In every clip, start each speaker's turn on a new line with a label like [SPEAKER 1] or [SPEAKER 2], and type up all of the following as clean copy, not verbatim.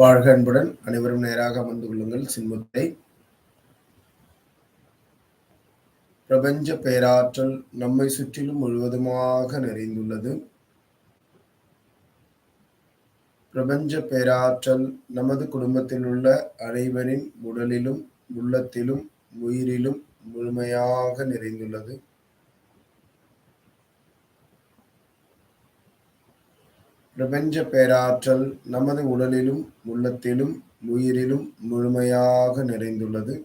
[SPEAKER 1] வாழ்க அன்புடன் அனைவரும் நேராக அமர்ந்து கொள்ளுங்கள். சின்முத்தை. பிரபஞ்ச பேராற்றல் நம்மை சுற்றிலும் முழுவதுமாக நிறைந்துள்ளது. பிரபஞ்ச பேராற்றல் நமது குடும்பத்தில் உள்ள அனைவரின் உடலிலும் உள்ளத்திலும் உயிரிலும் முழுமையாக நிறைந்துள்ளது. பிரபஞ்ச பேராற்றல் நமது உடலிலும் உள்ளத்திலும் உயிரிலும் முழுமையாக நிறைந்துள்ளது.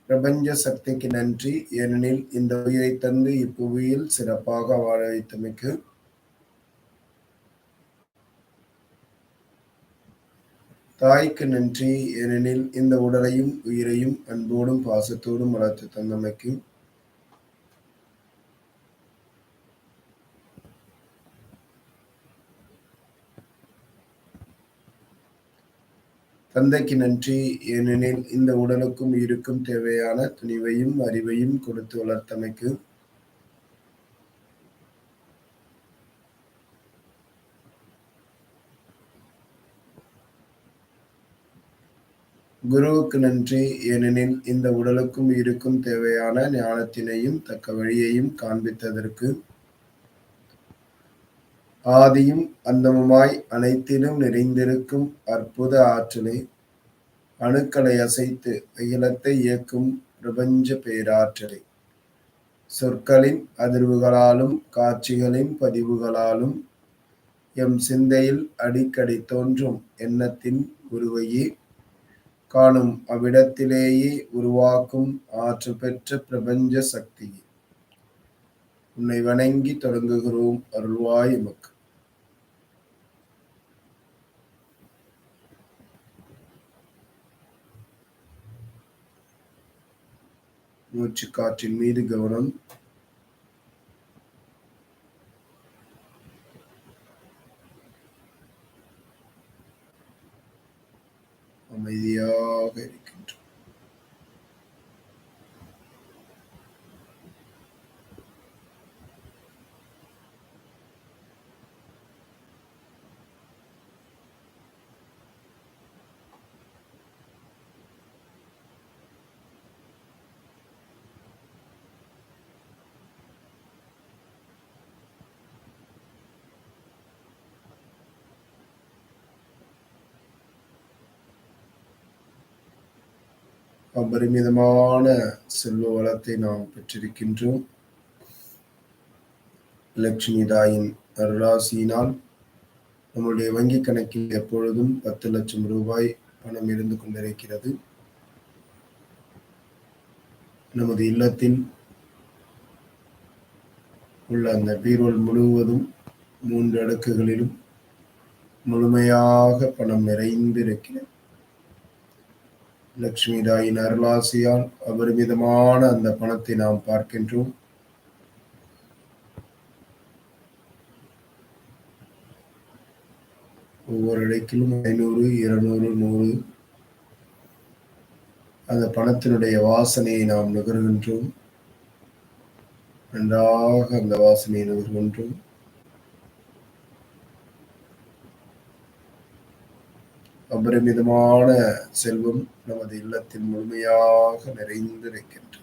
[SPEAKER 1] பிரபஞ்ச சக்திக்கு நன்றி. ஏனெனில் இந்த உயிரை தந்து இப்புவியில் சிறப்பாக வாழ வைத்தமைக்கு. தாய்க்கு நன்றி. ஏனெனில் இந்த உடலையும் உயிரையும் அன்போடும் பாசத்தோடும் வளர்த்து தந்தமைக்கு. தந்தைக்கு நன்றி. ஏனெனில் இந்த உடலுக்கும் உயிருக்கும் தேவையான துணிவையும் அறிவையும் கொடுத்து வளர்த்தமைக்கு. குருவுக்கு நன்றி. ஏனெனில் இந்த உடலுக்கும் உயிருக்கும் தேவையான ஞானத்தினையும் தக்க வழியையும் காண்பித்ததற்கு. ஆதியும் அந்தமுமாய் அனைத்திலும் நிறைந்திருக்கும் அற்புத ஆற்றலை, அணுக்களை அசைத்து அகிலத்தை இயக்கும் பிரபஞ்ச பேராற்றலை, சொற்களின் அதிர்வுகளாலும் காட்சிகளின் பதிவுகளாலும் எம் சிந்தையில் அடிக்கடி தோன்றும் எண்ணத்தின் உருவையே காணும் அவ்விடத்திலேயே உருவாக்கும் ஆற்றல் பெற்ற பிரபஞ்ச சக்தியை உன்னை வணங்கி தொடங்குகிறோம். அருள்வாய் எமக்கு. மூச்சு காற்றின் மீது கவனம். அமைதியாக இருக்கின்றோம். அபரிமிதமான செல்வ வளத்தை நாம் பெற்றிருக்கின்றோம். லட்சுமி தாயின் அருளாசியினால் நம்முடைய வங்கி கணக்கில் எப்பொழுதும் 10 லட்சம் ரூபாய் பணம் இருந்து கொண்டிருக்கிறது. நமது இல்லத்தில் உள்ள அந்த பீரோல் முழுவதும் 3 அடுக்குகளிலும் முழுமையாக பணம் நிறைந்திருக்கிறது. லட்சுமி தாயின் அருளாசியால் அபரிமிதமான அந்த பணத்தை நாம் பார்க்கின்றோம். ஒவ்வொரு இடைக்கிலும் 500, 200, 100 அந்த பணத்தினுடைய வாசனையை நாம் நுகர்கின்றோம். நன்றாக அந்த வாசனையை நுகர்கின்றோம். அபரிமிதமான செல்வம் நமது இல்லத்தில் முழுமையாக நிறைந்திருக்கின்றது.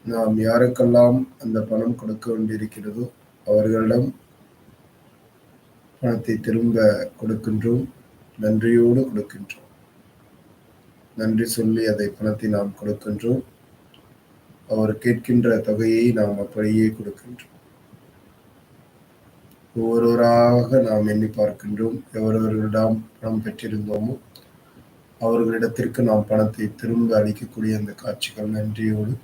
[SPEAKER 1] நாம் யாருக்கெல்லாம் அந்த பணம் கொடுக்க வேண்டியிருக்கிறதோ அவர்களிடம் பணத்தை திரும்ப கொடுக்கின்றோம். நன்றியோடு கொடுக்கின்றோம். நன்றி சொல்லி அதை பணத்தை நாம் கொடுக்கின்றோம். அவர் கேட்கின்ற தொகையை நாம் அப்படியே கொடுக்கின்றோம். ஒவ்வொருவராக நாம் எண்ணி பார்க்கின்றோம். எவரவர்களிடம் பணம் பெற்றிருந்தோமோ அவர்களிடத்திற்கு நாம் பணத்தை திரும்ப அளிக்கக்கூடிய அந்த காட்சிகள் நன்றியோடு.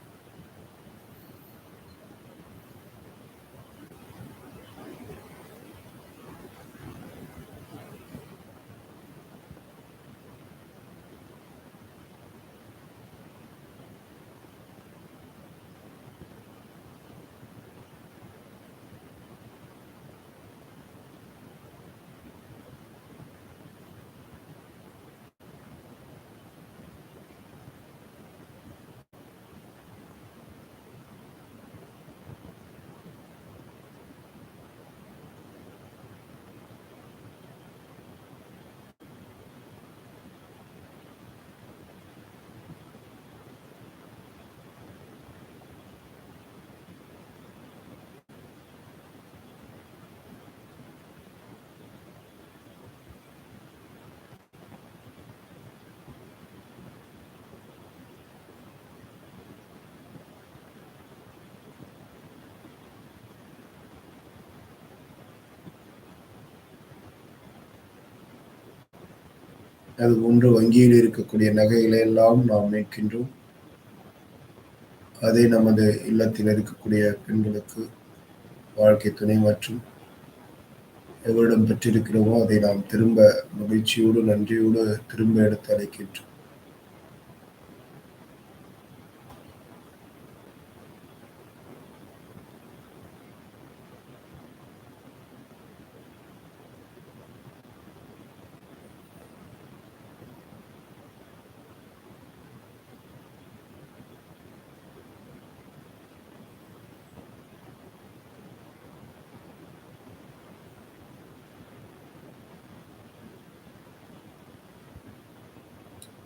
[SPEAKER 1] அதுபோன்று வங்கியில் இருக்கக்கூடிய நகைகளை எல்லாம் நாம் மீட்கின்றோம். அதை நமது இல்லத்தில் இருக்கக்கூடிய பெண்களுக்கு வாழ்க்கை துணை மற்றும் எவரிடம் பெற்றிருக்கிறோமோ அதை நாம் திரும்ப மகிழ்ச்சியோடு நன்றியோடு திரும்ப எடுத்து அழைக்கின்றோம்.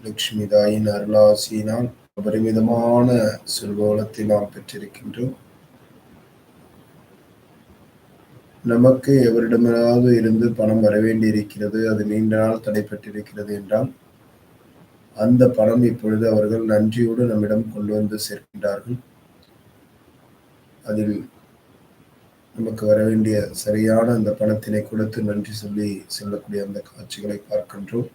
[SPEAKER 1] லட்சுமி தாயின் அருளாசியினால் அபரிமிதமான செல்வவளத்தை நாம் பெற்றிருக்கின்றோம். நமக்கு எவரிடமாவது இருந்து பணம் வரவேண்டி இருக்கிறது, அது நீண்ட நாள் தடைப்பட்டிருக்கிறது என்றால் அந்த பணம் இப்பொழுது அவர்கள் நன்றியோடு நம்மிடம் கொண்டு வந்து சேர்க்கின்றார்கள். அதில் நமக்கு வரவேண்டிய சரியான அந்த பணத்தினை கொடுத்து நன்றி சொல்லி செல்லக்கூடிய அந்த காட்சிகளை பார்க்கின்றோம்.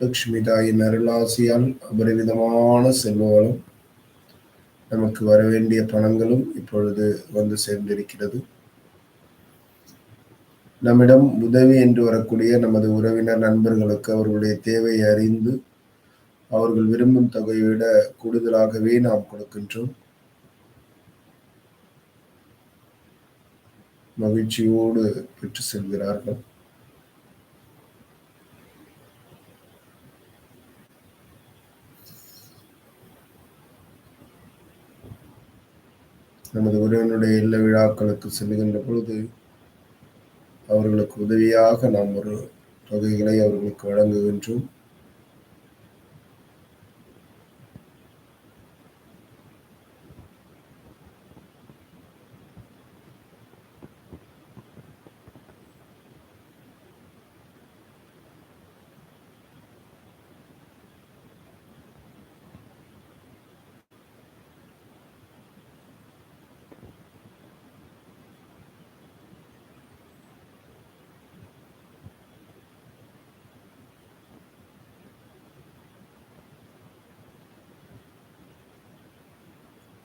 [SPEAKER 1] லட்சுமி தாயின் அருளாசியால் அபரிவிதமான செல்வங்களும் நமக்கு வரவேண்டிய பணங்களும் இப்பொழுது வந்து சேர்ந்திருக்கிறது. நம்மிடம் உதவி என்று வரக்கூடிய நமது உறவினர் நண்பர்களுக்கு அவர்களுடைய தேவையை அறிந்து அவர்கள் விரும்பும் தொகையை விட கூடுதலாகவே நாம் கொடுக்கின்றோம். மகிழ்ச்சியோடு பெற்று செல்கிறார்கள். நமது உறவினுடைய இல்ல விழாக்களுக்கு செல்லுகின்ற பொழுது அவர்களுக்கு உதவியாக நாம் ஒரு தொகைகளை அவர்களுக்கு வழங்குகின்றோம்.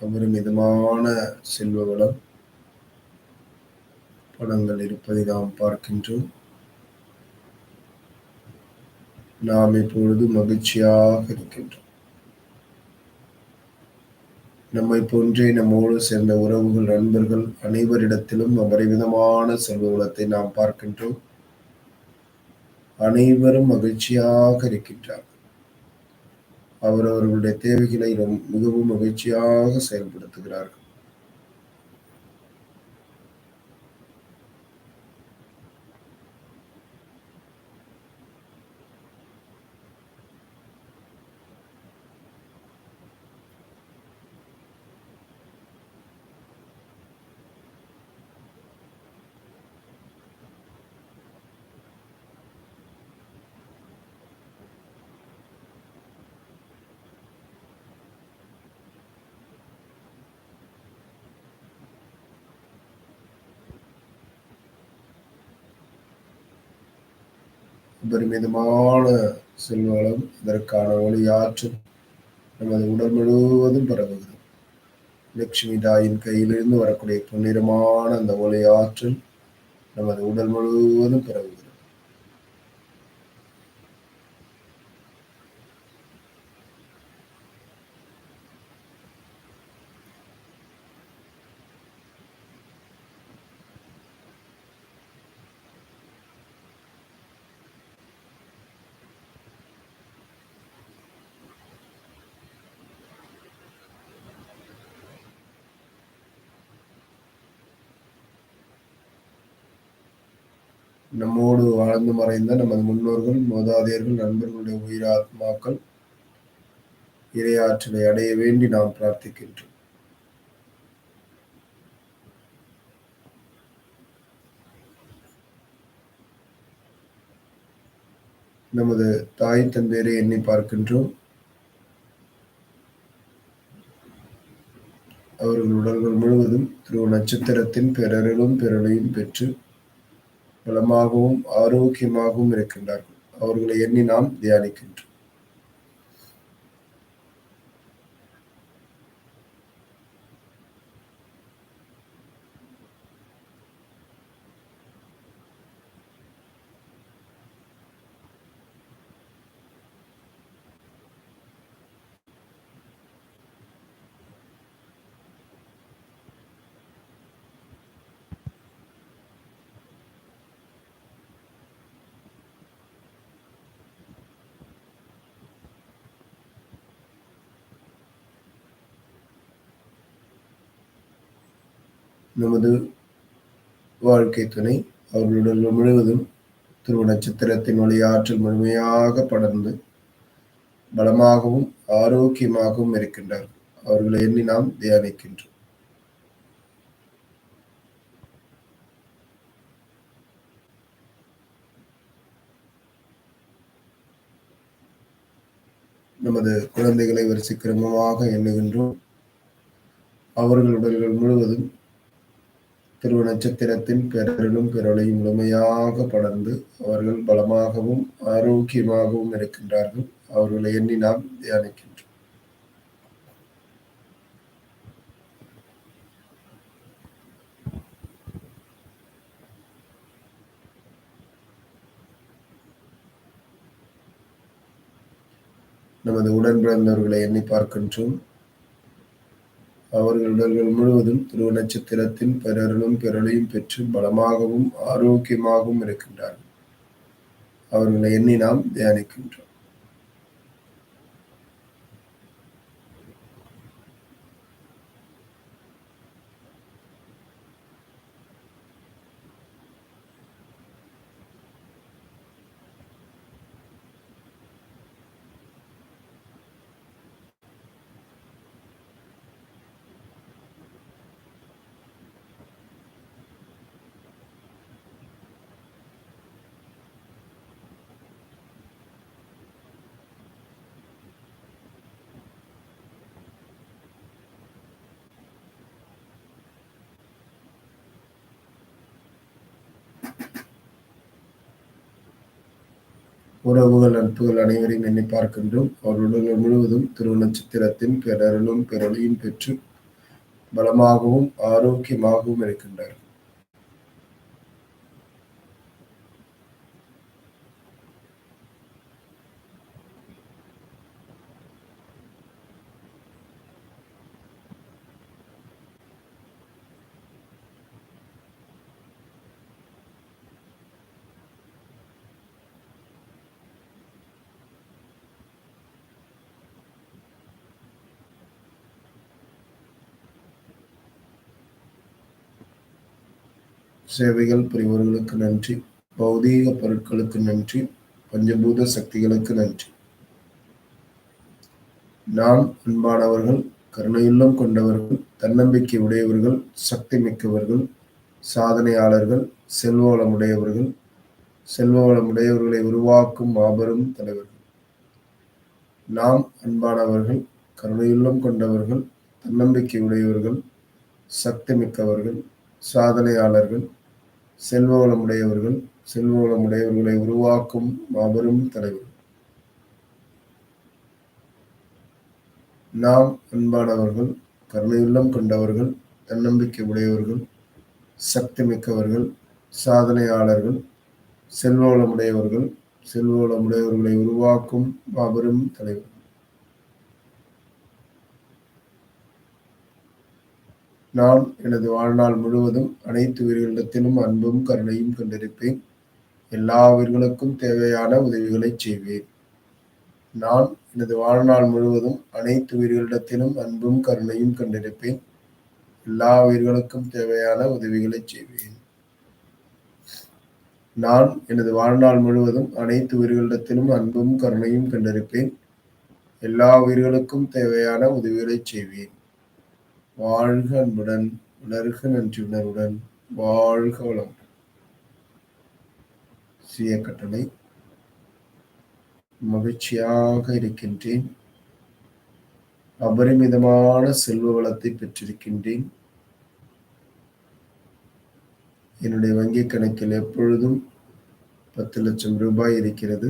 [SPEAKER 1] அபரிமிதமான செல்வ வளம் பணங்கள் இருப்பதை நாம் பார்க்கின்றோம். நாம் இப்பொழுது மகிழ்ச்சியாக இருக்கின்றோம். நம்மை போன்றே நம்மோடு சேர்ந்த உறவுகள் நண்பர்கள் அனைவரிடத்திலும் அபரிமிதமான செல்வ வளத்தை நாம் பார்க்கின்றோம். அனைவரும் மகிழ்ச்சியாக இருக்கின்றார். அவரவர்களுடைய தேவைகளை மிகவும் மகிழ்ச்சியாக செயல்படுத்துகிறார்கள். அபரிமிதமான செல்வளம் இதற்கான ஒளியாற்றல் நமது உடல் முழுவதும் பரவுகிறது. லட்சுமி தாயின் கையிலிருந்து வரக்கூடிய பொன்னிறமான அந்த ஒளி ஆற்றல் நமது உடல் முழுவதும் பரவுகிறது. நம்மோடு வாழ்ந்து மறைந்த நமது முன்னோர்கள், மூதாதையர்கள், நண்பர்களுடைய உயிராத்மாக்கள் இறையாற்றலை அடைய வேண்டி நாம் பிரார்த்திக்கின்றோம். நமது தாய் தந்தையரை எண்ணி பார்க்கின்றோம். அவர்கள் உடல்கள் முழுவதும் திரு நட்சத்திரத்தின் பேரருளும் பேரொளியும் பெற்று பலமாகவும் ஆரோக்கியமாகவும் இருக்கின்றார்கள். அவர்களை எண்ணி நாம் தியானிக்கின்றோம். நமது வாழ்க்கை துணை அவர்களுடன் முழுவதும் துருவ நட்சத்திரத்தின் ஒளி ஆற்றல் முழுமையாக படர்ந்து பலமாகவும் ஆரோக்கியமாகவும் இருக்கின்றார்கள். அவர்களை எண்ணி நாம் தியானிக்கின்றோம். நமது குழந்தைகளை வரிசைக்கிரமமாக எண்ணுகின்றோம். அவர்கள் உடல்கள் முழுவதும் திருவ நட்சத்திரத்தின் பேரருளும் பேரொளியும் முழுமையாக படர்ந்து அவர்கள் பலமாகவும் ஆரோக்கியமாகவும் இருக்கின்றார்கள். அவர்களை எண்ணி நாம் தியானிக்கின்றோம். நமது உடன் பிறந்தவர்களை எண்ணி பார்க்கின்றோம். அவர்கள் உடல்கள் முழுவதும் துருவ நட்சத்திரத்தின் பேரருளும் பேரொளியும் பெற்று பலமாகவும் ஆரோக்கியமாகவும் இருக்கின்றார்கள். அவர்களை எண்ணி நாம் தியானிக்கின்றோம். உறவுகள் நட்புகள் அனைவரையும் எண்ணி பார்க்கின்றோம். அவர்களுடன் முழுவதும் திரு நட்சத்திரத்தின் பேரருளும் பேரொளியும் பெற்று பலமாகவும் ஆரோக்கியமாகவும் இருக்கின்றார்கள். சேவைகள் புரிவர்களுக்கு நன்றி. பௌதீக பொருட்களுக்கு நன்றி. பஞ்சபூத சக்திகளுக்கு நன்றி. நாம் அன்பானவர்கள், கருணையுள்ளம் கொண்டவர்கள், தன்னம்பிக்கை உடையவர்கள், சக்தி மிக்கவர்கள், சாதனையாளர்கள், செல்வவளமுடையவர்கள், செல்வவளமுடையவர்களை உருவாக்கும் மாபெரும் தலைவர்கள். நாம் அன்பானவர்கள், கருணையுள்ளம் கொண்டவர்கள், தன்னம்பிக்கை உடையவர்கள், சக்தி மிக்கவர்கள், சாதனையாளர்கள், செல்வவளமுடையவர்கள், செல்வவளமுடையவர்களை உருவாக்கும் மாபெரும் தலைவர்கள். நாம் அன்பானவர்கள், கருணையுள்ளம் கொண்டவர்கள், தன்னம்பிக்கை உடையவர்கள், சக்தி மிக்கவர்கள், சாதனையாளர்கள், செல்வவளமுடையவர்கள், செல்வவளமுடையவர்களை உருவாக்கும் மாபெரும் தலைவர்கள். நான் எனது வாழ்நாள் முழுவதும் அனைத்து உயிர்களிடத்திலும் அன்பும் கருணையும் கொண்டிருப்பேன். எல்லா உயிர்களுக்கும் தேவையான உதவிகளை செய்வேன். நான் எனது வாழ்நாள் முழுவதும் அனைத்து உயிர்களிடத்திலும் அன்பும் கருணையும் கொண்டிருப்பேன். எல்லா உயிர்களுக்கும் தேவையான உதவிகளை செய்வேன். நான் எனது வாழ்நாள் முழுவதும் அனைத்து உயிர்களிடத்திலும் அன்பும் கருணையும் கண்டிருப்பேன். எல்லா உயிர்களுக்கும் தேவையான உதவிகளைச் செய்வேன். வாழ்க அன்புடன், வளர்க நன்றி உணர்வுடன், வாழ்க வளம். சுய கட்டளை. மகிழ்ச்சியாக இருக்கின்றேன். அபரிமிதமான செல்வ வளத்தை பெற்றிருக்கின்றேன். என்னுடைய வங்கிக் கணக்கில் எப்பொழுதும் 10 லட்சம் ரூபாய் இருக்கிறது.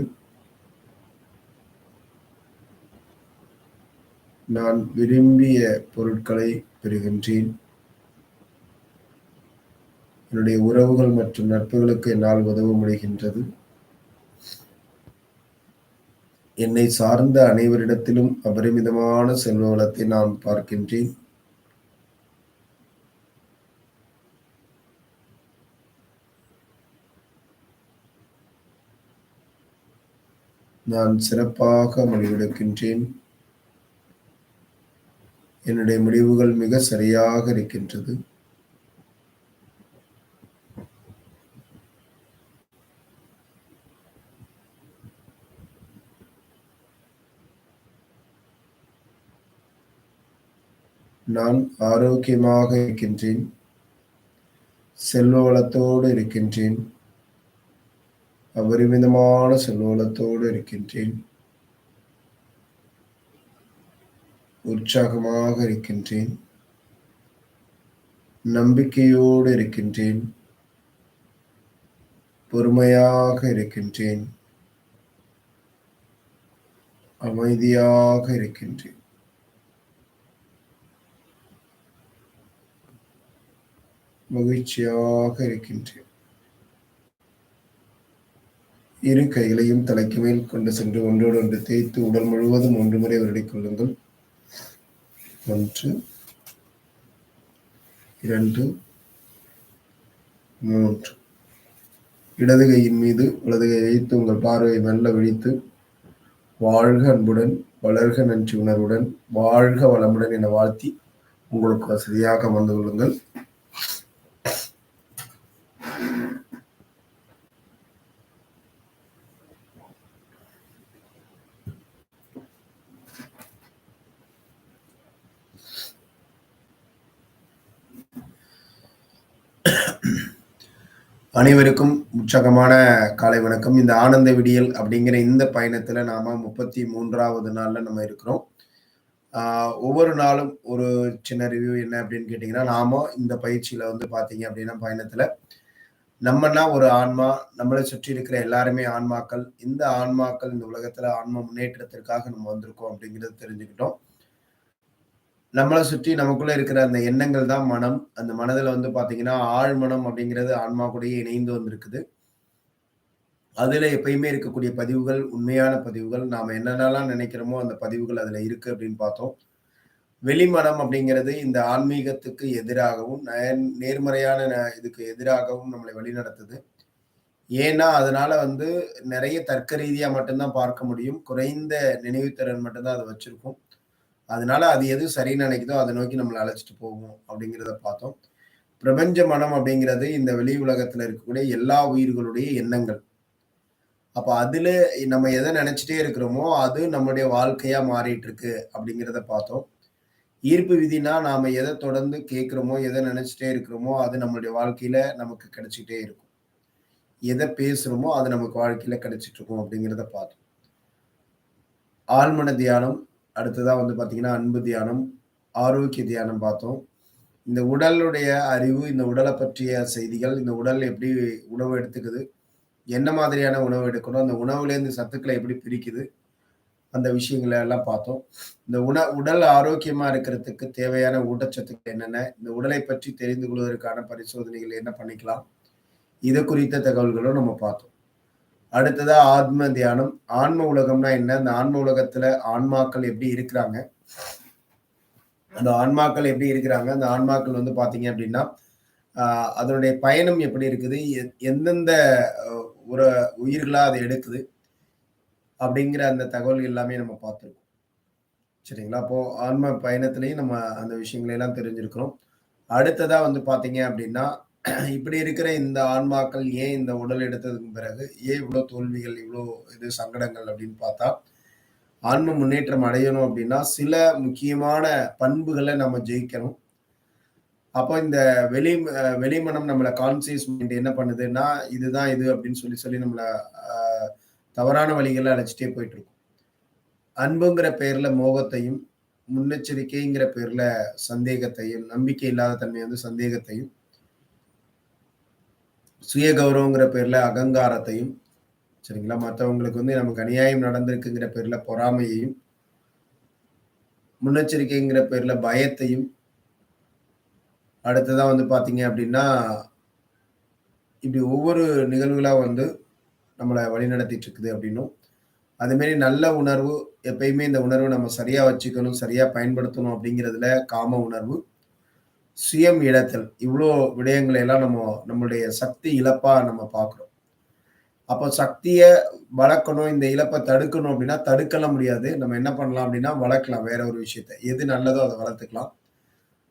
[SPEAKER 1] நான் விரும்பிய பொருட்களை பெறுகின்றேன். என்னுடைய உறவுகள் மற்றும் நட்புகளுக்கு என்னால் உதவ முடிகின்றது. என்னை சார்ந்த அனைவரிடத்திலும் அபரிமிதமான செல்வ வளத்தை நான் பார்க்கின்றேன். நான் சிறப்பாக முடிவெடுக்கின்றேன். என்னுடைய முடிவுகள் மிக சரியாக இருக்கின்றது. நான் ஆரோக்கியமாக இருக்கின்றேன். செல்வ வளத்தோடு இருக்கின்றேன். அபரிமிதமான செல்வ வளத்தோடு இருக்கின்றேன். உற்சாகமாக இருக்கின்றேன். நம்பிக்கையோடு இருக்கின்றேன். பொறுமையாக இருக்கின்றேன். அமைதியாக இருக்கின்றேன். மகிழ்ச்சியாக இருக்கின்றேன். இரு கைகளையும் தலைக்கு மேல் கொண்டு சென்று ஒன்றோடு ஒன்று தேய்த்து உடல் முழுவதும் 1 முறை வருடிக் கொள்ளுங்கள். 1, 2, 3. இடது கையின் மீது வலது கை வைத்து உங்கள் பார்வையை மெல்ல விழித்து, வாழ்க அன்புடன், வளர்க நன்றி உணர்வுடன், வாழ்க வளமுடன் என வாழ்த்தி உங்களுக்கு வசதியாக அமர்ந்து கொள்ளுங்கள். அனைவருக்கும் உற்சாகமான காலை வணக்கம். இந்த ஆனந்த விடியல் அப்படிங்கிற இந்த பயணத்துல நாம 33வது நாள்ல நம்ம இருக்கிறோம். ஒவ்வொரு நாளும் ஒரு சின்ன ரிவ்யூ என்ன அப்படின்னு கேட்டீங்கன்னா, நாம இந்த பயிற்சியில வந்து பாத்தீங்க அப்படின்னா பயணத்துல நம்மனா ஒரு ஆன்மா, நம்மளை சுற்றி இருக்கிற எல்லாருமே ஆன்மாக்கள். இந்த ஆன்மாக்கள் இந்த உலகத்துல ஆன்ம முன்னேற்றத்திற்காக நம்ம வந்திருக்கோம் அப்படிங்கிறத தெரிஞ்சுக்கிட்டோம். நம்மளை சுற்றி நமக்குள்ள இருக்கிற அந்த எண்ணங்கள் தான் மனம். அந்த மனதுல வந்து பாத்தீங்கன்னா ஆழ்மனம் அப்படிங்கிறது ஆன்மா கூடயே இணைந்து வந்திருக்குது. அதுல எப்பயுமே இருக்கக்கூடிய பதிவுகள் உண்மையான பதிவுகள். நாம என்னென்னலாம் நினைக்கிறோமோ அந்த பதிவுகள் அதுல இருக்கு அப்படின்னு பார்த்தோம். வெளிமனம் அப்படிங்கிறது இந்த ஆன்மீகத்துக்கு எதிராகவும் நேர்மறையான இதுக்கு எதிராகவும் நம்மளை வழிநடத்துது. ஏன்னா அதனால வந்து நிறைய தர்க்க ரீதியா மட்டும்தான் பார்க்க முடியும். குறைந்த நினைவுத்திறன் மட்டும்தான் அதை வச்சிருக்கும். அதனால அது எது சரின்னு நினைக்குதோ அதை நோக்கி நம்மளை அழைச்சிட்டு போகும் அப்படிங்கிறத பார்த்தோம். பிரபஞ்ச மனம் அப்படிங்கிறது இந்த வெளி உலகத்துல இருக்கக்கூடிய எல்லா உயிர்களுடைய எண்ணங்கள். அப்ப அதுல நம்ம எதை நினைச்சிட்டே இருக்கிறோமோ அது நம்முடைய வாழ்க்கையா மாறிட்டு இருக்கு அப்படிங்கிறத பார்த்தோம். ஈர்ப்பு விதினா நாம எதை தொடர்ந்து கேட்கிறோமோ, எதை நினைச்சிட்டே இருக்கிறோமோ அது நம்மளுடைய வாழ்க்கையில நமக்கு கிடைச்சிட்டே இருக்கும். எதை பேசுறோமோ அது நமக்கு வாழ்க்கையில கிடைச்சிட்டு இருக்கும் அப்படிங்கிறத பார்த்தோம். ஆழ்மன தியானம், அடுத்ததா வந்து பாத்தீங்கன்னா அன்பு தியானம், ஆரோக்கிய தியானம் பார்த்தோம். இந்த உடலுடைய அறிவு, இந்த உடலை பற்றிய செய்திகள், இந்த உடல் எப்படி உணவு எடுத்துக்குது, என்ன மாதிரியான உணவு எடுக்கணும், அந்த உணவுலேருந்து சத்துக்களை எப்படி பிரிக்குது, அந்த விஷயங்களை எல்லாம் பார்த்தோம். இந்த உடல் ஆரோக்கியமா இருக்கிறதுக்கு தேவையான ஊட்டச்சத்துக்கள் என்னென்ன, இந்த உடலை பற்றி தெரிந்து கொள்வதற்கான பரிசோதனைகள் என்ன பண்ணிக்கலாம், இது குறித்த தகவல்களும் நம்ம பார்த்தோம். அடுத்ததா ஆத்ம தியானம். ஆன்ம உலகம்னா என்ன, அந்த ஆன்ம உலகத்துல ஆன்மாக்கள் எப்படி இருக்கிறாங்க, அந்த ஆன்மாக்கள் எப்படி இருக்கிறாங்க, அந்த ஆன்மாக்கள் வந்து பாத்தீங்க அப்படின்னா அதனுடைய பயணம் எப்படி இருக்குது, எந்தெந்த ஒரு உயிர்களா அதை எடுக்குது அப்படிங்கிற அந்த தகவல் எல்லாமே நம்ம பார்த்துருக்கோம். சரிங்களா? அப்போ ஆன்ம பயணத்திலையும் நம்ம அந்த விஷயங்களை எல்லாம் தெரிஞ்சிருக்கிறோம். அடுத்ததா வந்து பாத்தீங்க அப்படின்னா இப்படி இருக்கிற இந்த ஆன்மாக்கள் ஏன் இந்த உடல் எடுத்ததுக்கு பிறகு ஏன் இவ்வளோ தோல்விகள், இவ்வளோ இது சங்கடங்கள் அப்படின்னு பார்த்தா, ஆன்ம முன்னேற்றம் அடையணும் அப்படின்னா, சில முக்கியமான பண்புகள நம்ம ஜெயிக்கணும். அப்போ இந்த வெளிமனம் நம்மள கான்ஷியஸ் மைண்ட் என்ன பண்ணுதுன்னா, இதுதான் இது அப்படின்னு சொல்லி சொல்லி நம்மள அ தவறான வழிகள்ல அழைச்சிட்டே போயிட்டுருக்கும். அன்புங்கிற பேர்ல மோகத்தையும், முன்னெச்சரிக்கைங்கிற பேர்ல சந்தேகத்தையும், நம்பிக்கை இல்லாத தன்மை வந்து சந்தேகத்தையும், சுய கௌரவங்கிற பேர்ல அகங்காரத்தையும், சரிங்களா? மத்தவங்களுக்கு வந்து நமக்கு அநியாயம் நடந்திருக்குங்கிற பேர்ல பொறாமையையும், முன்னெச்சரிக்கைங்கிற பேர்ல பயத்தையும், அடுத்ததா வந்து பார்த்தீங்க அப்படின்னா, இப்படி ஒவ்வொரு நிகழ்வுகளா வந்து நம்மள வழிநடத்திட்டு இருக்குது அப்படின்னும், அதுமாரி நல்ல உணர்வு எப்பயுமே இந்த உணர்வ நம்ம சரியா வச்சுக்கணும், சரியா பயன்படுத்தணும் அப்படிங்கிறதுல காம உணர்வு, சுயம் இழத்தல் இவ்ளோ விடயங்களை எல்லாம் நம்மளுடைய சக்தி இழப்பா நம்ம பார்க்குறோம். அப்போ சக்திய வளர்க்கணும், இந்த இழப்ப தடுக்கணும் அப்படின்னா, தடுக்கலாம் முடியாது. நம்ம என்ன பண்ணலாம் அப்படின்னா, வளர்க்கலாம் வேற ஒரு விஷயத்த. எது நல்லதோ அத வளர்த்துக்கலாம்.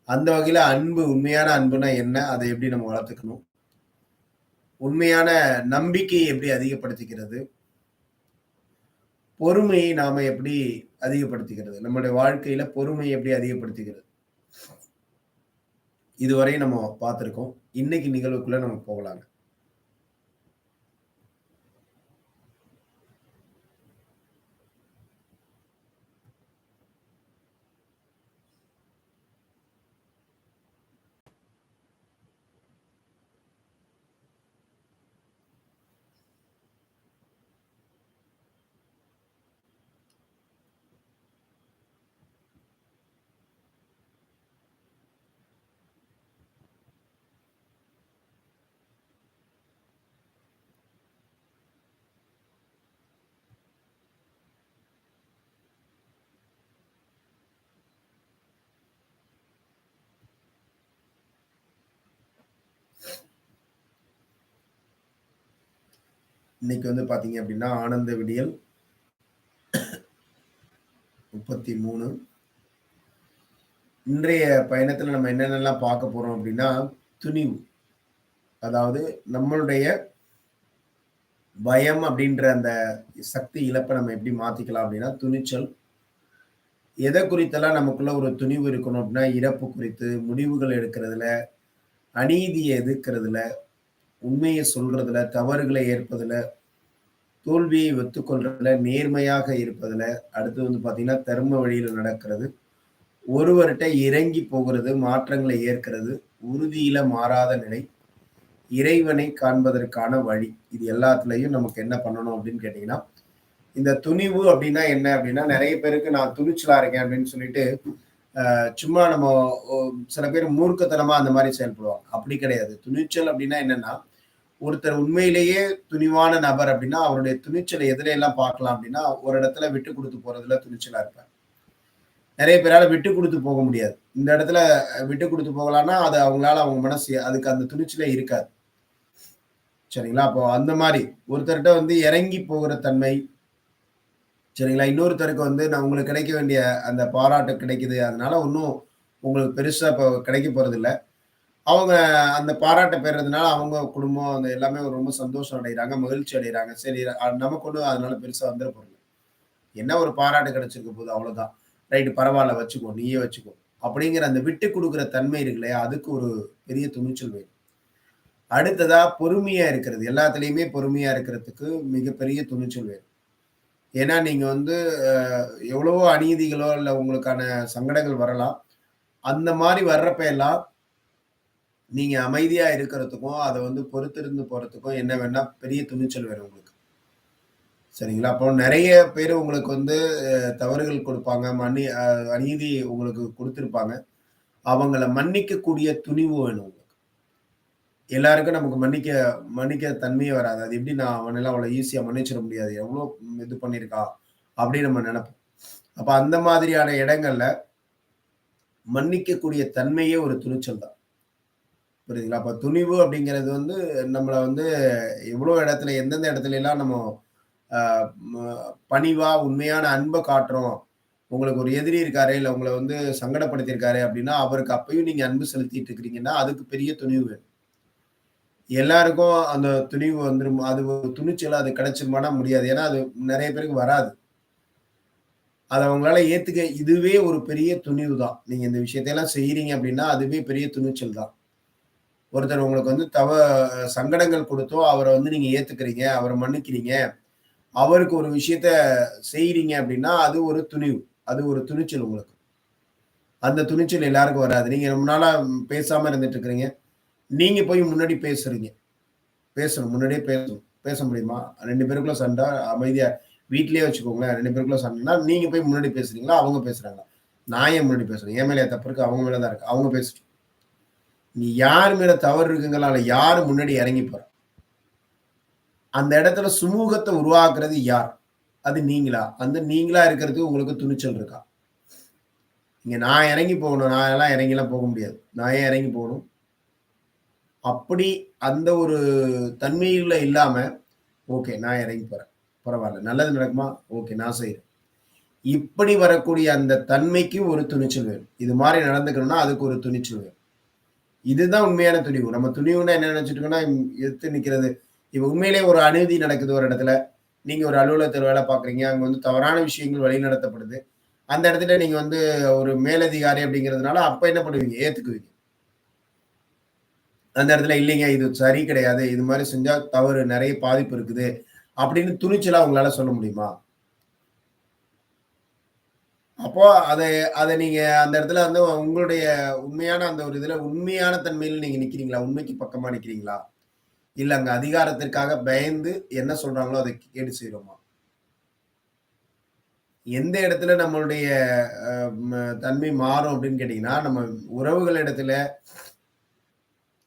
[SPEAKER 1] அந்த வகையில அன்பு, உண்மையான அன்புனா என்ன? அத எப்படி நம்ம வளர்த்துக்கணும்? உண்மையான நம்பிக்கையை எப்படி அதிகப்படுத்திக்கிறது? பொறுமையை நாம எப்படி அதிகப்படுத்திக்கிறது? நம்முடைய வாழ்க்கையில பொறுமையை எப்படி அதிகப்படுத்திக்கிறது? இதுவரை நம்ம பார்த்திருக்கோம். இன்னைக்கு நிகழ்வுக்குள்ள நம்ம போகலாங்க. இன்னைக்கு வந்து பார்த்தீங்க அப்படின்னா, ஆனந்த விடியல் 33. இன்றைய பயணத்துல நம்ம என்னென்னலாம் பார்க்க போறோம் அப்படின்னா, துணிவு. அதாவது நம்மளுடைய பயம் அப்படின்ற அந்த சக்தி இழப்ப நம்ம எப்படி மாத்திக்கலாம் அப்படின்னா, துணிச்சல். எத குறித்தெல்லாம் நமக்குள்ள ஒரு துணிவு இருக்கணும் அப்படின்னா, இறப்பு குறித்து, முடிவுகள் எடுக்கிறதுல, அநீதிய எதிர்க்கிறதுல, உண்மைய சொல்றதுல, தவறுகளை ஏற்பதுல, தோல்வியை ஒத்துக்கொள்றதுல, நேர்மையாக இருப்பதுல, அடுத்து வந்து பார்த்தீங்கன்னா, தர்ம வழியில நடக்கிறது. ஒருவர்ட்ட இறங்கி போகிறது, மாற்றங்களை ஏற்கிறது, உறுதியில மாறாத நிலை, இறைவனை காண்பதற்கான வழி. இது எல்லாத்துலயும் நமக்கு என்ன பண்ணணும் அப்படின்னு கேட்டீங்கன்னா, இந்த துணிவு அப்படின்னா என்ன அப்படின்னா, நெறைய பேருக்கு நான் துணிச்சலா இருக்கேன் அப்படின்னு சொல்லிட்டு, சும்மா நம்ம சில பேர் மூர்க்கத்தனமா அந்த மாரி செயல்படுவாங்க. அப்படி கிடையாது. துணிச்சல் அப்படின்னா என்னன்னா, ஒருத்தர் உண்மையிலேயே துணிவான நபர் அப்படின்னா, அவருடைய துணிச்சலை எதுல எல்லாம் பார்க்கலாம் அப்படின்னா, ஒரு இடத்துல விட்டு குடுத்து போறதுல துணிச்சலா இருப்பார். நெறைய பேரால விட்டு குடுத்து போக முடியாது. இந்த இடத்துல விட்டு குடுத்து போகலான்னா, அது அவங்களால அவங்க மனசு அதுக்கு அந்த துணிச்சலே இருக்காது. சரிங்களா? அப்போ அந்த மாரி ஒருத்தர்ட்ட வந்து இறங்கி போகிற தன்மை, சரிங்களா? இன்னொருத்தருக்கு வந்து நான் உங்களுக்கு கிடைக்க வேண்டிய அந்த பாராட்டு கிடைக்குது. அதனால ஒண்ணும் உங்களுக்கு பெருசா இப்போ கிடைக்க போறதில்ல. அவங்க அந்த பாராட்ட பெறுறதுனால அவங்க குடும்பம் அந்த எல்லாமே ரொம்ப சந்தோஷம் அடையறாங்க, மகிழ்ச்சி அடையறாங்க. சரி நமக்கு ஒண்ணும் அதனால பெருசா வந்துற போறதில்ல. என்ன ஒரு பாராட்டு கிடைச்சிருக்க போது அவ்வளோதான். ரைட் பரவால்ல வச்சுக்கோ, நீயே வச்சுக்கோ. அப்படிங்கிற அந்த விட்டு குடுக்குற தன்மை இருக்கு இல்லையா? அதுக்கு ஒரு பெரிய துணிச்சல் வேணும். அடுத்ததா பொறுமையா இருக்கிறது. எல்லாத்துலயுமே பொறுமையா இருக்கிறதுக்கு மிகப்பெரிய துணிச்சல் வேணும். ஏன்னா நீங்க வந்து அ எவ்வளவோ அநீதிகளோ, இல்ல உங்களுக்கான சங்கடங்கள் வரலாம். அந்த மாரி வர்றப்ப எல்லாம் நீங்க அமைதியா இருக்கிறதுக்கும், அத வந்து பொறுத்திருந்து போறதுக்கும் என்ன வேணும்னா, பெரிய துணிச்சல் வேணும் உங்களுக்கு. சரிங்களா? அப்போ நெறைய பேரு உங்களுக்கு வந்து தவறுகள் குடுப்பாங்க. அநீதி உங்களுக்கு குடுத்திருப்பாங்க. அவங்கள மன்னிக்கக்கூடிய துணிவு வேணும் உங்களுக்கு. எல்லாருக்கும் நமக்கு மன்னிக்க தன்மையே வராது. அது எப்படி நான் அவனெல்லாம் அவ்வளோ ஈஸியா மன்னிச்சிட முடியாது. எவ்வளோ இது பண்ணியிருக்கான், அப்படின்னு நம்ம நெனைப்போம். அப்ப அந்த மாதிரியான இடங்கள்ல மன்னிக்கக்கூடிய தன்மையே ஒரு துணிச்சல் தான். புரியுதுங்களா? அப்ப துணிவு அப்படிங்கிறது வந்து நம்மள வந்து எவ்வளோ இடத்துல எந்தெந்த இடத்துலலாம் நம்ம அ ம பணிவா உண்மையான அன்ப காட்டுறோம். உங்களுக்கு ஒரு எதிரி இருக்காரு, இல்ல உங்கள வந்து சங்கடப்படுத்தியிருக்காரு அப்படின்னா, அவருக்கு அப்பயும் நீங்க அன்பு செலுத்திட்டு இருக்கிறீங்கன்னா, அதுக்கு பெரிய துணிவு வேணும். எல்லாருக்கும் அந்த துணிவு வந்துரும். அது ஒரு துணிச்சல் அது கிடைச்சிருமானா முடியாது. ஏன்னா, அது நெறைய பேருக்கு வராது. அத அவங்களால ஏத்துக்க இதுவே ஒரு பெரிய துணிவு தான். நீங்க இந்த விஷயத்தையெல்லாம் செய்றீங்க அப்டின்னா, அதுவே பெரிய துணிச்சல் தான். ஒருத்தர் உங்களுக்கு வந்து சங்கடங்கள் குடுத்தோ, அவர வந்து நீங்க ஏத்துக்கிறீங்க, அவர மன்னிக்கிறீங்க. அவருக்கு ஒரு விஷயத்த செய்றீங்க அப்டின்னா, அது ஒரு துணிவு. அது ஒரு துணிச்சல் உங்களுக்கு. அந்த துணிச்சல் எல்லாருக்கும் வராது. நீங்க ரொம்ப நாளா பேசாம இருந்துட்டு இருக்கிறீங்க. நீங்க போய் முன்னாடி பேசுறீங்க. பேசணும். முன்னாடியே பேசணும். பேச முடியுமா? 2 பேருக்குள்ள சண்ட அமைதியா வீட்லயே வச்சுக்கோங்களேன். 2 பேருக்குள்ள சண்டன்னா, நீங்க போய் முன்னாடி பேசுறீங்களா? அவங்க பேசுறாங்களா? நான் ஏன் முன்னாடி பேசணும்? என் மேலயா தப்பு இருக்கு? அவங்க மேல தான் இருக்கு. அவங்க பேசட்டும். நீ யார் மேல தவறு இருக்குங்கறனால யாரு முன்னாடி இறங்கி போறா? அந்த இடத்துல சுமூகத்த உருவாக்குறது யார்? அது நீங்களா? அந்த நீங்களா இருக்கிறதுக்கு உங்களுக்கு துணிச்சல் இருக்கா? இங்க நான் இறங்கி போகணும். நான் எல்லாம் இறங்கிலாம் போக முடியாது. நான் ஏன் இறங்கி போகணும்? அப்படி அந்த ஒரு தன்மையில இல்லாம, ஓகே நான் இறங்கி போறேன். பரவால்ல. நல்லது நடக்குமா? ஓகே நான் செய்றேன். இப்படி வரக்கூடிய அந்த தன்மைக்கு ஒரு துணிச்சல் வேணும். இது மாரி நடந்துக்கணும்னா, அதுக்கு ஒரு துணிச்சல் வேணும். இதுதான் உண்மையான துணிவு. நம்ம துணிவுன்னா என்ன நெனச்சுட்டு இருக்கோம்னா, எதிர்த்து நிக்கிறது. இப்ப உண்மையிலேயே ஒரு அநீதி நடக்குது ஒரு இடத்துல. நீங்க ஒரு அலுவலகத்துல வேலை பார்க்குறீங்க. அங்க வந்து தவறான விஷயங்கள் வழிநடத்தப்படுது. அந்த இடத்துல நீங்க வந்து ஒரு மேலதிகாரி அப்படிங்கிறதுனால, அப்ப என்ன பண்ணுவீங்க? ஏத்துக்குவீங்க. அந்த இடத்துல இல்லைங்க இது சரி கிடையாது. இது மாரி செஞ்சா தவறு நெறைய பாதிப்பு இருக்குது. அப்படின்னு துணிச்சலா உங்களால சொல்ல முடியுமா? அப்போ அத அத நீங்க அந்த இடத்துல வந்து உங்களுடைய உண்மையான அந்த ஒரு இதுல உண்மையான தன்மையில நீங்க நிக்கிறீங்களா? உண்மைக்கு பக்கமா நிக்கிறீங்களா? இல்ல அங்க அதிகாரத்திற்காக பயந்து என்ன சொல்றாங்களோ அத கேட்டு செய்றோமா? எந்த இடத்துல நம்மளுடைய அ தன்மை மாறும் அப்படின்னு கேட்டீங்கன்னா, நம்ம உறவுகள் இடத்துல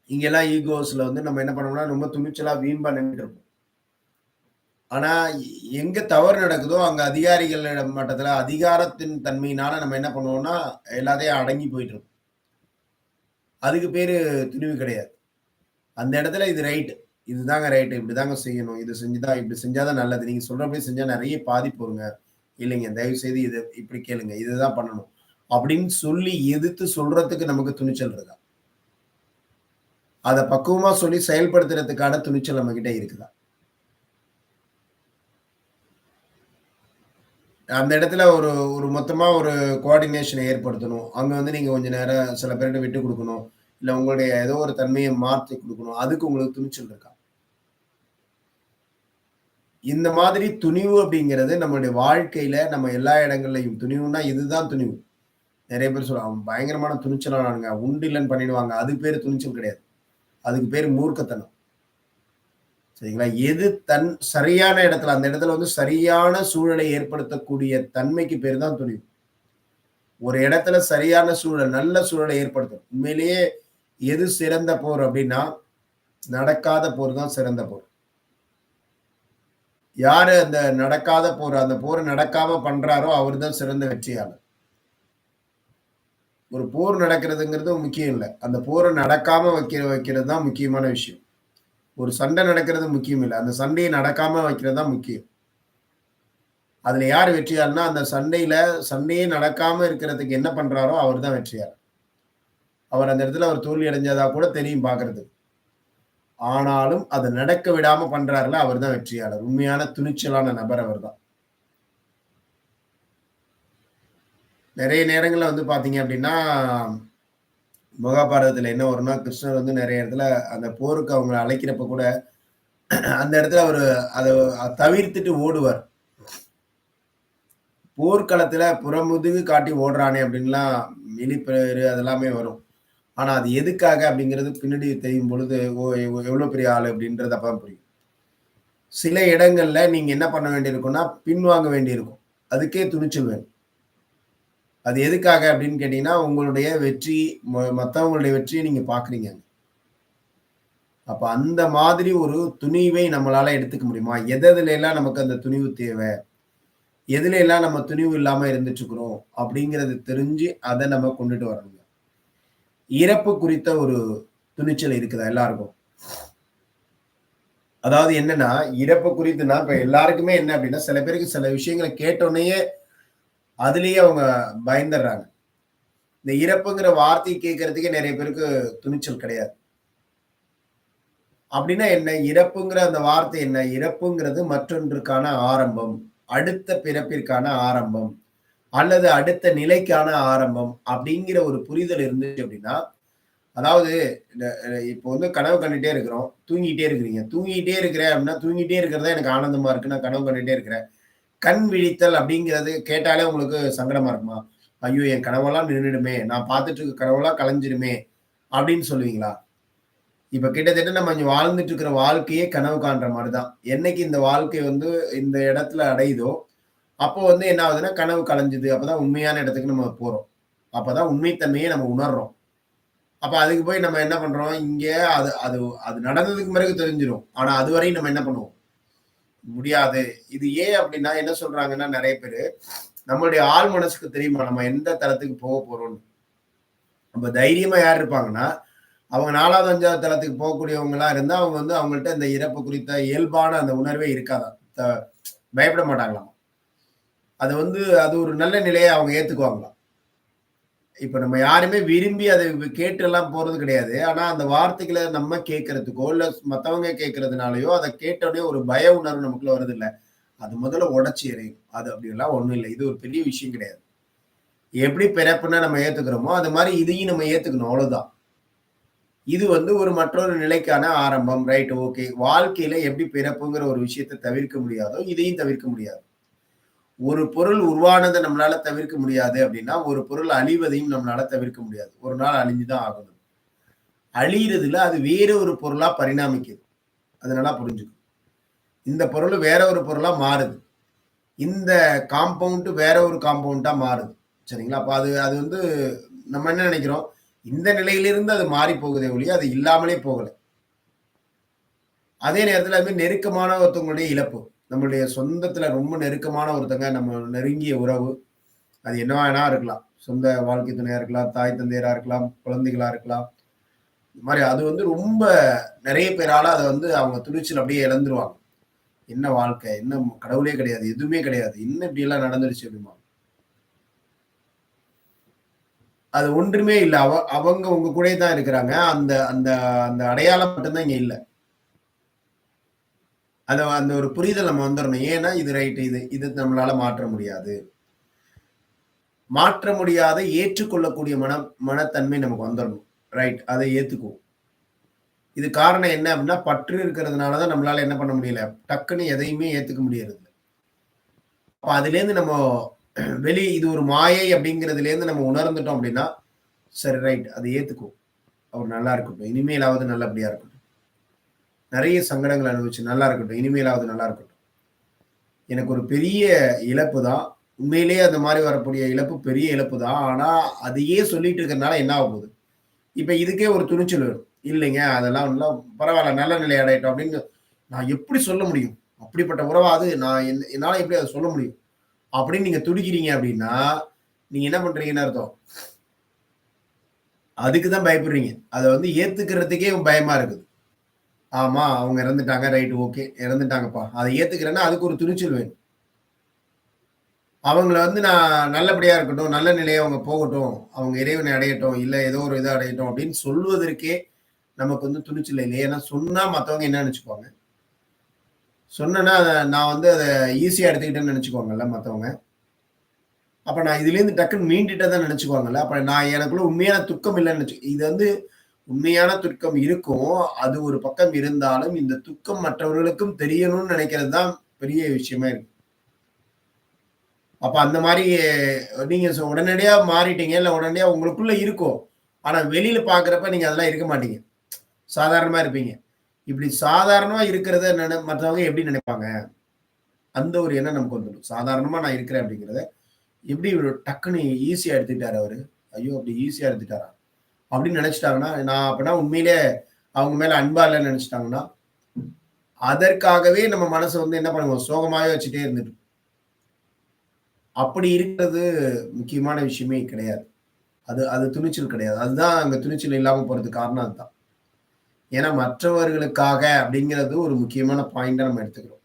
[SPEAKER 1] இங்கெல்லாம் ஈகோஸ்ல வந்து நம்ம என்ன பண்ணுவோம்னா, ரொம்ப துணிச்சலா வீம்பா நின்னுட்டு இருப்போம். ஆனா எங்க தவறு நடக்குதோ, அங்க அதிகாரிகள் மட்டத்துல அதிகாரத்தின் தன்மையினால நம்ம என்ன பண்ணுவோம்னா, எல்லாத்தையும் அடங்கி போயிட்டு இருப்போம். அதுக்கு பேரு துணிவு கிடையாது. அந்த இடத்துல இது ரைட். இதுதாங்க ரைட். இப்படிதாங்க செய்யணும். இது செஞ்சு தான் இப்படி செஞ்சா தான் நல்லது. நீங்க சொல்றபடி செஞ்சா நெறைய பாதிப்பு வருங்க. இல்லைங்க. தயவு செய்து இத இப்படி கேளுங்க. இதுதான் பண்ணணும். அப்படின்னு சொல்லி எதிர்த்து சொல்றதுக்கு நமக்கு துணிச்சல் இருக்கா? அத பக்குவமா சொல்லி செயல்படுத்துறதுக்கான துணிச்சல் நம்மகிட்ட இருக்குதா? அந்த இடத்துல ஒரு ஒரு மொத்தமா ஒரு கோஆர்டினேஷன ஏற்படுத்தணும். அங்க வந்து நீங்க கொஞ்ச நேரம் சில பேர்ட்ட விட்டுக் குடுக்கணும். இல்ல உங்களுடைய ஏதோ ஒரு தன்மைய மாத்தி குடுக்கணும். அதுக்கு உங்களுக்கு துணிச்சல் இருக்கா? இந்த மாதிரி துணிவு அப்படிங்கிறது நம்மளுடைய வாழ்க்கையில நம்ம எல்லா இடங்கள்லயும் துணிவுன்னா இதுதான் துணிவு. நெறைய பேர் சொல்லுவாங்க, "அவன் பயங்கரமான துணிச்சலானவனுங்க. உண்டு இல்லன்னு பண்ணிடுவாங்க." அதுக்கு பேரு துணிச்சல் கிடையாது. அதுக்கு பேரு மூர்க்கத்தனம். சரிங்களா? எது சரியான இடத்துல அந்த இடத்துல வந்து சரியான சூழலை ஏற்படுத்தக்கூடிய தன்மைக்கு பேரு தான் துணிவு. ஒரு இடத்துல சரியான சூழல், நல்ல சூழலை ஏற்படுத்தணும். உண்மையிலேயே எது சிறந்த போர் அப்டின்னா, நடக்காத போர் தான் சிறந்த போர். யாரு அந்த நடக்காத போர், அந்த போர் நடக்காம பண்றாரோ, அவரு தான் சிறந்த வெற்றியாளர். ஒரு போர் நடக்கிறதுங்கிறது முக்கியம் இல்ல. அந்த போர நடக்காம வைக்கிறது தான் முக்கியமான விஷயம். ஒரு சண்டை நடக்கிறது முக்கியம் இல்ல. அந்த சண்டைய நடக்காம வைக்கிறது தான் முக்கியம். அதுல யார் வெற்றியாளர்னா, அந்த சண்டையே நடக்காம இருக்கிறதுக்கு என்ன பண்றாரோ, அவரு தான் வெற்றியாளர். அவர் அந்த இடத்துல அவர் தோல்வி அடைஞ்சதா கூட தெரியும் பார்க்கறதுக்கு. ஆனாலும் அத நடக்க விடாம பண்றார்ல, அவர் தான் வெற்றியாளர். உண்மையான துணிச்சலான நபர் அவர் தான். நெறைய நேரங்கள்ல வந்து பார்த்தீங்க அப்டின்னா, மகாபாரதத்துல என்ன வரும்னா, கிருஷ்ணர் வந்து நெறைய இடத்துல அந்த போருக்கு அவங்கள அழைக்கிறப்ப கூட, அந்த இடத்துல அவரு அத தவிர்த்துட்டு ஓடுவார். போர்க்களத்துல புறமுதுகு காட்டி ஓடுறானே அப்டின்லாம் இழிபேரு அதெல்லாமே வரும். ஆனா அது எதுக்காக அப்டிங்கிறது பின்னாடி தெரியும் பொழுது, ஓ! எவ்ளோ பெரிய ஆளு அப்டின்றது அப்பதான் புரியும். சில இடங்கள்ல நீங்க என்ன பண்ண வேண்டியிருக்கும்னா, பின்வாங்க வேண்டியிருக்கும். அதுக்கே துணிச்சல் வேணும். அது எதுக்காக அப்படின்னு கேட்டீங்கன்னா, உங்களுடைய வெற்றி மத்தவங்களுடைய வெற்றிய நீங்க பார்க்குறீங்க. அப்ப அந்த மாதிரி ஒரு துணிவை நம்மளால எடுத்துக்க முடியுமா? எதுலலாம் நமக்கு அந்த துணிவு தேவ? எதுலலாம் நம்ம துணிவு இல்லாம இருந்துட்டுருக்கிறோம்? அப்படிங்கிறது தெரிஞ்சு, அத நம்ம கொண்டுட்டு வரணுங்க. இறப்பு குறித்த ஒரு துணிச்சல் இருக்குதா எல்லாருக்கும்? அதாவது என்னன்னா, இறப்பு குறித்துனா இப்ப எல்லாருக்குமே என்ன அப்படின்னா, சில பேருக்கு சில விஷயங்கள கேட்டோனயே, அதிலேயே அவங்க பயந்துர்றாங்க. இந்த இறப்புங்கிற வார்த்தைய கேட்கறதுக்கே நெறைய பேருக்கு துணிச்சல் கிடையாது. அப்படின்னா என்ன? இறப்புங்கிற அந்த வார்த்தை என்ன? இறப்புங்கிறது மற்றொன்றுக்கான ஆரம்பம். அடுத்த பிறப்பிற்கான ஆரம்பம். அல்லது அடுத்த நிலைக்கான ஆரம்பம். அப்படிங்கிற ஒரு புரிதல் இருந்துச்சு அப்படின்னா, அதாவது இந்த இப்போ வந்து கனவு கண்டுட்டே இருக்கிறோம். தூங்கிட்டே இருக்கிறீங்க. தூங்கிட்டே இருக்கிறேன் அப்படின்னா, தூங்கிட்டே இருக்கிறது தான் எனக்கு ஆனந்தமா இருக்கு. நான் கனவு கண்டுட்டே இருக்கிறேன். கண் விழித்தல் அப்படிங்கிறது கேட்டாலே உங்களுக்கு சங்கடமா இருக்குமா? ஐயோ! என் கனவெல்லாம் நின்னுடுமே! நான் பார்த்துட்டு இருக்க கனவெல்லாம் கலைஞ்சிருமே! அப்படின்னு சொல்லுவீங்களா? இப்ப கிட்டத்தட்ட நம்ம இங்க வாழ்ந்துட்டு இருக்கிற வாழ்க்கையே கனவு காண்ற மாரி தான். என்னைக்கு இந்த வாழ்க்கை வந்து இந்த இடத்துல அடையுதோ, அப்போ வந்து என்ன ஆகுதுன்னா, கனவு கலைஞ்சுது. அப்பதான் உண்மையான இடத்துக்கு நம்ம போறோம். அப்பதான் உண்மை தன்மைய நம்ம உணர்றோம். அப்ப அதுக்கு போய் நம்ம என்ன பண்றோம், இங்க அது அது அது நடந்ததுக்கு பிறகு தெரிஞ்சிரும். ஆனா அதுவரையும் நம்ம என்ன பண்ணுவோம்? முடியாது. இது ஏன் அப்டின்னா என்ன சொல்றாங்கன்னா நெறைய பேரு, நம்மளுடைய ஆழ் மனசுக்கு தெரியுமா நம்ம எந்த தளத்துக்கு போறோம்ன்னு. நம்ம தைரியமா யார் இருப்பாங்கன்னா, அவங்க 4வது, 5வது தளத்துக்கு போகக்கூடியவங்களா இருந்தா, அவங்க வந்து அவங்கள்ட்ட இந்த இறப்பு குறித்த இயல்பான அந்த உணர்வே இருக்காதாம். பயப்பட மாட்டாங்களாம். அது வந்து அது ஒரு நல்ல நிலையா அவங்க ஏத்துக்குவாங்களாம். இப்ப நம்ம யாருமே விரும்பி அத கேட்டெல்லாம் போறது கிடையாது. ஆனா அந்த வார்த்தைகள நம்ம கேட்கறதுக்கோ, இல்ல மத்தவங்க கேட்கறதுனாலயோ, அத கேட்டோனே ஒரு பய உணர்வு நமக்குள்ள வருதுல்ல. அது முதல்ல உடைச்சு எறியும். அது அப்படியெல்லாம் ஒண்ணும் இல்ல. இது ஒரு பெரிய விஷயம் கிடையாது. எப்படி பிறப்புன்னா நம்ம ஏத்துக்கிறோமோ, அது மாரி இதையும் நம்ம ஏத்துக்கணும் அவ்வளவுதான். இது வந்து ஒரு மற்றொரு நிலைக்கான ஆரம்பம். Right okay. வாழ்க்கையில எப்படி பிறப்புங்கிற ஒரு விஷயத்த தவிர்க்க முடியாதோ, இதையும் தவிர்க்க முடியாது. ஒரு பொருள் உருவானத நம்மளால தவிர்க்க முடியாது அப்படின்னா, ஒரு பொருள் அழிவதையும் நம்மளால தவிர்க்க முடியாது. ஒரு நாள் அழிஞ்சு தான் ஆகணும். அழியிறதுல அது வேற ஒரு பொருளா பரிணாமிக்குது. அத நல்லா புரிஞ்சுக்கணும். இந்த பொருள் வேற ஒரு பொருளா மாறுது. இந்த காம்பவுண்ட் வேற ஒரு காம்பவுண்டா மாறுது. சரிங்களா? அப்ப அது அது வந்து நம்ம என்ன நெனைக்கிறோம், இந்த நிலையிலிருந்து அது மாறி போகுதே ஒழிய, அது இல்லாமலே போகல. அதே நேரத்துல அது மாரி நெருக்கமான ஒருத்தவங்களுடைய இழப்பு. நம்மளுடைய சொந்தத்துல ரொம்ப நெருக்கமான ஒருத்தங்க, நம்ம நெருங்கிய உறவு. அது என்னவா வேணா இருக்கலாம். சொந்த வாழ்க்கை துணையா இருக்கலாம், தாய் தந்தையரா இருக்கலாம், குழந்தைகளா இருக்கலாம். இந்த மாரி அது வந்து ரொம்ப நெறைய பேரால அத வந்து அவங்க துணிச்சல் அப்படியே இழந்துருவாங்க. என்ன வாழ்க்கை? என்ன கடவுளே கிடையாது. எதுவுமே கிடையாது. என்ன இப்படியெல்லாம் நடந்துருச்சு அப்படிம்பாங்க. அது ஒன்றுமே இல்ல. அவங்க உங்க கூடயே தான் இருக்கிறாங்க. அந்த அந்த அந்த அடையாளம் மட்டும் தான் இங்க இல்ல. அந்த ஒரு புரிதல் நம்ம வந்துரணும். ஏன்னா இது ரைட் இது இது நம்மளால மாற்ற முடியாது. மாற்ற முடியாத ஏற்றுக்கொள்ளக்கூடிய மனத்தன்மை நமக்கு வந்துரணும். ரைட். அத ஏத்துக்குவோம். இது காரணம் என்ன அப்டின்னா, பற்று இருக்கிறதுனால தான் நம்மளால என்ன பண்ண முடியல, டக்குன்னு எதையுமே ஏத்துக்க முடியறதில்ல. அப்ப அதுலேருந்து நம்ம இது ஒரு மாயை அப்படிங்கிறதுலேருந்து நம்ம உணர்ந்துட்டோம் அப்படின்னா, சரி ரைட் அத ஏத்துக்குவோம். அவர் நல்லா இருக்கட்டும். இனிமேலாவது நல்லபடியா இருக்கட்டும். நெறைய சங்கடங்கள் அனுபவிச்சு நல்லா இருக்கட்டும். இனிமேலாவது நல்லா இருக்கட்டும். எனக்கு ஒரு பெரிய இழப்பு தான். உண்மையிலேயே அந்த மாரி வரக்கூடிய இழப்பு பெரிய இழப்பு தான். ஆனா, அதையே சொல்லிட்டு இருக்கிறனால என்ன ஆக போகுது? இப்ப இதுக்கே ஒரு துணிச்சல் வேணும். இல்லைங்க அதெல்லாம் ஒண்ணும் பரவால்ல நல்ல நிலை அடையட்டும் அப்படின்னு நான் எப்படி சொல்ல முடியும்? அப்படிப்பட்ட உறவா அது நான் என்னால எப்படி அத சொல்ல முடியும்? அப்படின்னு நீங்க துடிக்கிறீங்க அப்படின்னா, நீங்க என்ன பண்றீங்கன்னு அர்த்தம். அதுக்கு தான் பயப்படுறீங்க. அத வந்து ஏத்துக்கிறதுக்கே பயமா இருக்குது. ஆமா, அவங்க இறந்துட்டாங்க. Right okay. இறந்துட்டாங்கப்பா. அத ஏத்துக்கிறேன்னா அதுக்கு ஒரு துணிச்சல் வேணும். அவங்கள வந்து நான் நல்லபடியா இருக்கட்டும், நல்ல நிலையா அவங்க போகட்டும், அவங்க இறைவனை அடையட்டும், இல்ல ஏதோ ஒரு இத அடையட்டும் அப்படின்னு சொல்வதற்கே நமக்கு வந்து துணிச்சல் இல்ல. ஏன்னா சொன்னா மத்தவங்க என்ன நெனச்சுக்குவாங்க? சொன்னேன்னா நான் வந்து அத ஈஸியா எடுத்துக்கிட்டேன்னு நெனச்சுக்குவாங்கல்ல மத்தவங்க. அப்ப நான் இதுலேருந்து டக்குன்னு மீண்டுட்டேன்னு நெனச்சுக்குவாங்கல்ல. அப்ப நான் எனக்குள்ள உண்மையான துக்கம் இல்லன்னு இது வந்து உண்மையான துக்கம் இருக்கும். அது ஒரு பக்கம் இருந்தாலும், இந்த துக்கம் மற்றவர்களுக்கும் தெரியணும்னு நெனைக்கிறது தான் பெரிய விஷயமா இருக்கு. அப்ப அந்த மாரி நீங்க உடனடியா மாறிட்டீங்க. இல்ல உடனடியா உங்களுக்குள்ள இருக்கும். ஆனா வெளியில பார்க்கிறப்ப நீங்க அதெல்லாம் இருக்க மாட்டீங்க. சாதாரணமா இருப்பீங்க. இப்படி சாதாரணமா இருக்கிறத மற்றவங்க எப்படி நினைப்பாங்க? அந்த ஒரு எண்ணம் நமக்கு வந்துரும். சாதாரணமா நான் இருக்கிறேன் அப்படிங்கிறத, எப்படி இவரு டக்குன்னு ஈஸியா எடுத்துக்கிட்டாரு அவரு. ஐயோ! அப்படி ஈஸியா எடுத்துட்டாரா? அப்படின்னு நினைச்சுட்டாங்கன்னா, நான் அப்பன்னா உண்மையிலே அவங்க மேல அன்பா இல்லன்னு நினைச்சுட்டாங்கன்னா, அதற்காகவே நம்ம மனச வந்து என்ன பண்ணுவோம், சோகமாவே வச்சுட்டே இருந்துட்டு அப்படி இருக்கிறது முக்கியமான விஷயமே கிடையாது. அது அது துணிச்சல் கிடையாது. அதுதான் அங்க துணிச்சல் இல்லாம போறதுக்கு காரணம் அதுதான். ஏன்னா மற்றவர்களுக்காக அப்படிங்கிறது ஒரு முக்கியமான பாயிண்ட்டா நம்ம எடுத்துக்கிறோம்.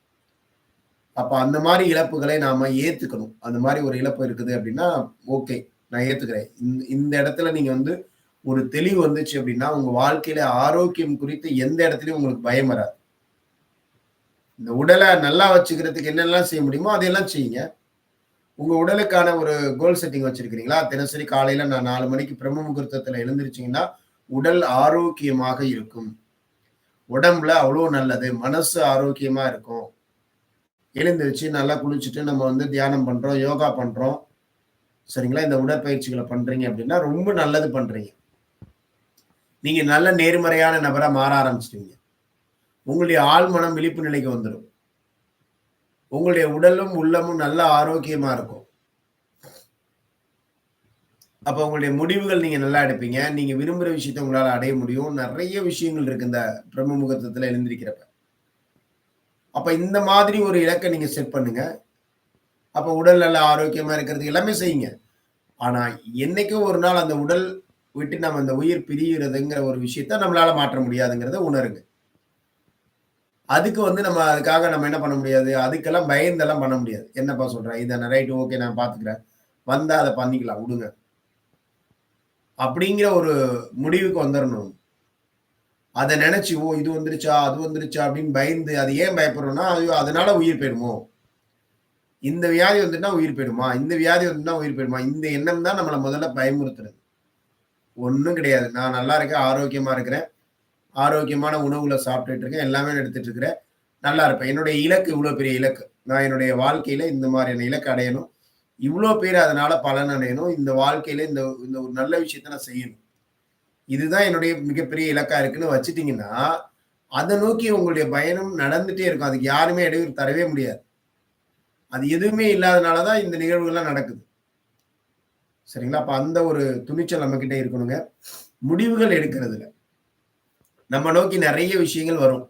[SPEAKER 1] அப்ப அந்த மாரி இழப்புகளை நாம ஏத்துக்கணும். அந்த மாரி ஒரு இழப்பு இருக்குது அப்படின்னா, ஓகே. நான் ஏத்துக்கிறேன். இந்த இடத்துல நீங்க வந்து ஒரு தெளிவு வந்துச்சு அப்படின்னா, உங்க வாழ்க்கையில ஆரோக்கியம் குறித்து எந்த இடத்துலயும் உங்களுக்கு பயம் வராது. இந்த உடல நல்லா வச்சுக்கிறதுக்கு என்னெல்லாம் செய்ய முடியுமோ, அதையெல்லாம் செய்யுங்க. உங்க உடலுக்கான ஒரு கோல் செட்டிங் வச்சிருக்கிறீங்களா? தினசரி காலையில நான் 4 மணிக்கு பிரம்ம முகூர்த்தத்துல எழுந்திரிச்சீங்கன்னா, உடல் ஆரோக்கியமாக இருக்கும். உடம்புல அவ்வளோ நல்லது. மனசு ஆரோக்கியமா இருக்கும். எழுந்திருச்சு நல்லா குளிச்சுட்டு நம்ம தியானம் பண்றோம், யோகா பண்றோம். சரிங்களா? இந்த உடற்பயிற்சிகள பண்றீங்க அப்படின்னா, ரொம்ப நல்லது பண்றீங்க. நீங்க நல்ல நேர்மறையான நபரா மாற ஆரம்பிச்சுட்டீங்க. உங்களுடைய ஆழ்மனம் விழிப்பு நிலைக்கு வந்துரும். உங்களுடைய உடலும், உள்ளமும் நல்ல ஆரோக்கியமா இருக்கும். அப்ப உங்களுடைய முடிவுகள் நீங்க நல்லா எடுப்பீங்க. நீங்க விரும்புற விஷயத்த உங்களால அடைய முடியும். நெறைய விஷயங்கள் இருக்கு இந்த பிரம்ம முகூர்த்தத்துல எழுந்திரிக்கிறப்ப. அப்ப இந்த மாதிரி ஒரு இலக்க நீங்க செட் பண்ணுங்க. அப்ப உடல் நல்ல ஆரோக்கியமா இருக்கிறதுக்கு எல்லாமே செய்யுங்க. ஆனா, என்னைக்கோ ஒரு நாள் அந்த உடல் விட்டு நம்ம அந்த உயிர் பிரியிறதுங்கிற ஒரு விஷயத்த நம்மளால மாற்ற முடியாதுங்கிறத உணருங்க. அதுக்கு நம்ம அதுக்காக நம்ம என்ன பண்ண முடியாது? அதுக்கெல்லாம் பயந்தெல்லாம் பண்ண முடியாது. என்னப்பா சொல்ற? இதானே ரைட் ஓகே நான் பார்த்துக்கிறேன். வந்தா அத பண்ணிக்கலாம் உடுங்க. அப்படிங்கிற ஒரு முடிவுக்கு வந்துரணும். அத நெனச்சு, ஓ! இது வந்துருச்சா? அது வந்துருச்சா? அப்படின்னு பயந்து அது ஏன் பயப்படுறோம்னா, ஐயோ! அதனால உயிர் போயிருமோ? இந்த வியாதி வந்துட்டுனா உயிர் போயிடுமா? இந்த வியாதி வந்துட்டுனா உயிர் போயிடுமா? இந்த எண்ணம் தான் நம்மள முதல்ல பயமுறுத்துறது. ஒண்ணும் கிடையாது. நான் நல்லா இருக்கேன், ஆரோக்கியமா இருக்கிறேன். ஆரோக்கியமான உணவுகள சாப்பிட்டுட்டு இருக்கேன். எல்லாமே எடுத்துட்டு இருக்கிறேன். நல்லா இருப்பேன். என்னுடைய இலக்கு இவ்ளோ பெரிய இலக்கு. நான் என்னுடைய வாழ்க்கையில இந்த மாரியான இலக்க அடையணும். இவ்ளோ பேர் அதனால பலன் அடையணும். இந்த வாழ்க்கையில இந்த இந்த ஒரு நல்ல விஷயத்த நான் செய்யணும். இதுதான் என்னுடைய மிகப்பெரிய இலக்கா இருக்குன்னு வச்சுட்டீங்கன்னா, அத நோக்கி உங்களுடைய பயணம் நடந்துட்டே இருக்கும். அதுக்கு யாருமே இடையூறு தரவே முடியாது. அது எதுவுமே இல்லாதனால தான் இந்த நிகழ்வுகள்லாம் நடக்குது. சரிங்களா? அப்ப அந்த ஒரு துணிச்சல் நம்மகிட்ட இருக்கணுங்க. முடிவுகள் எடுக்கிறதுல. நம்ம நோக்கி நெறைய விஷயங்கள் வரும்.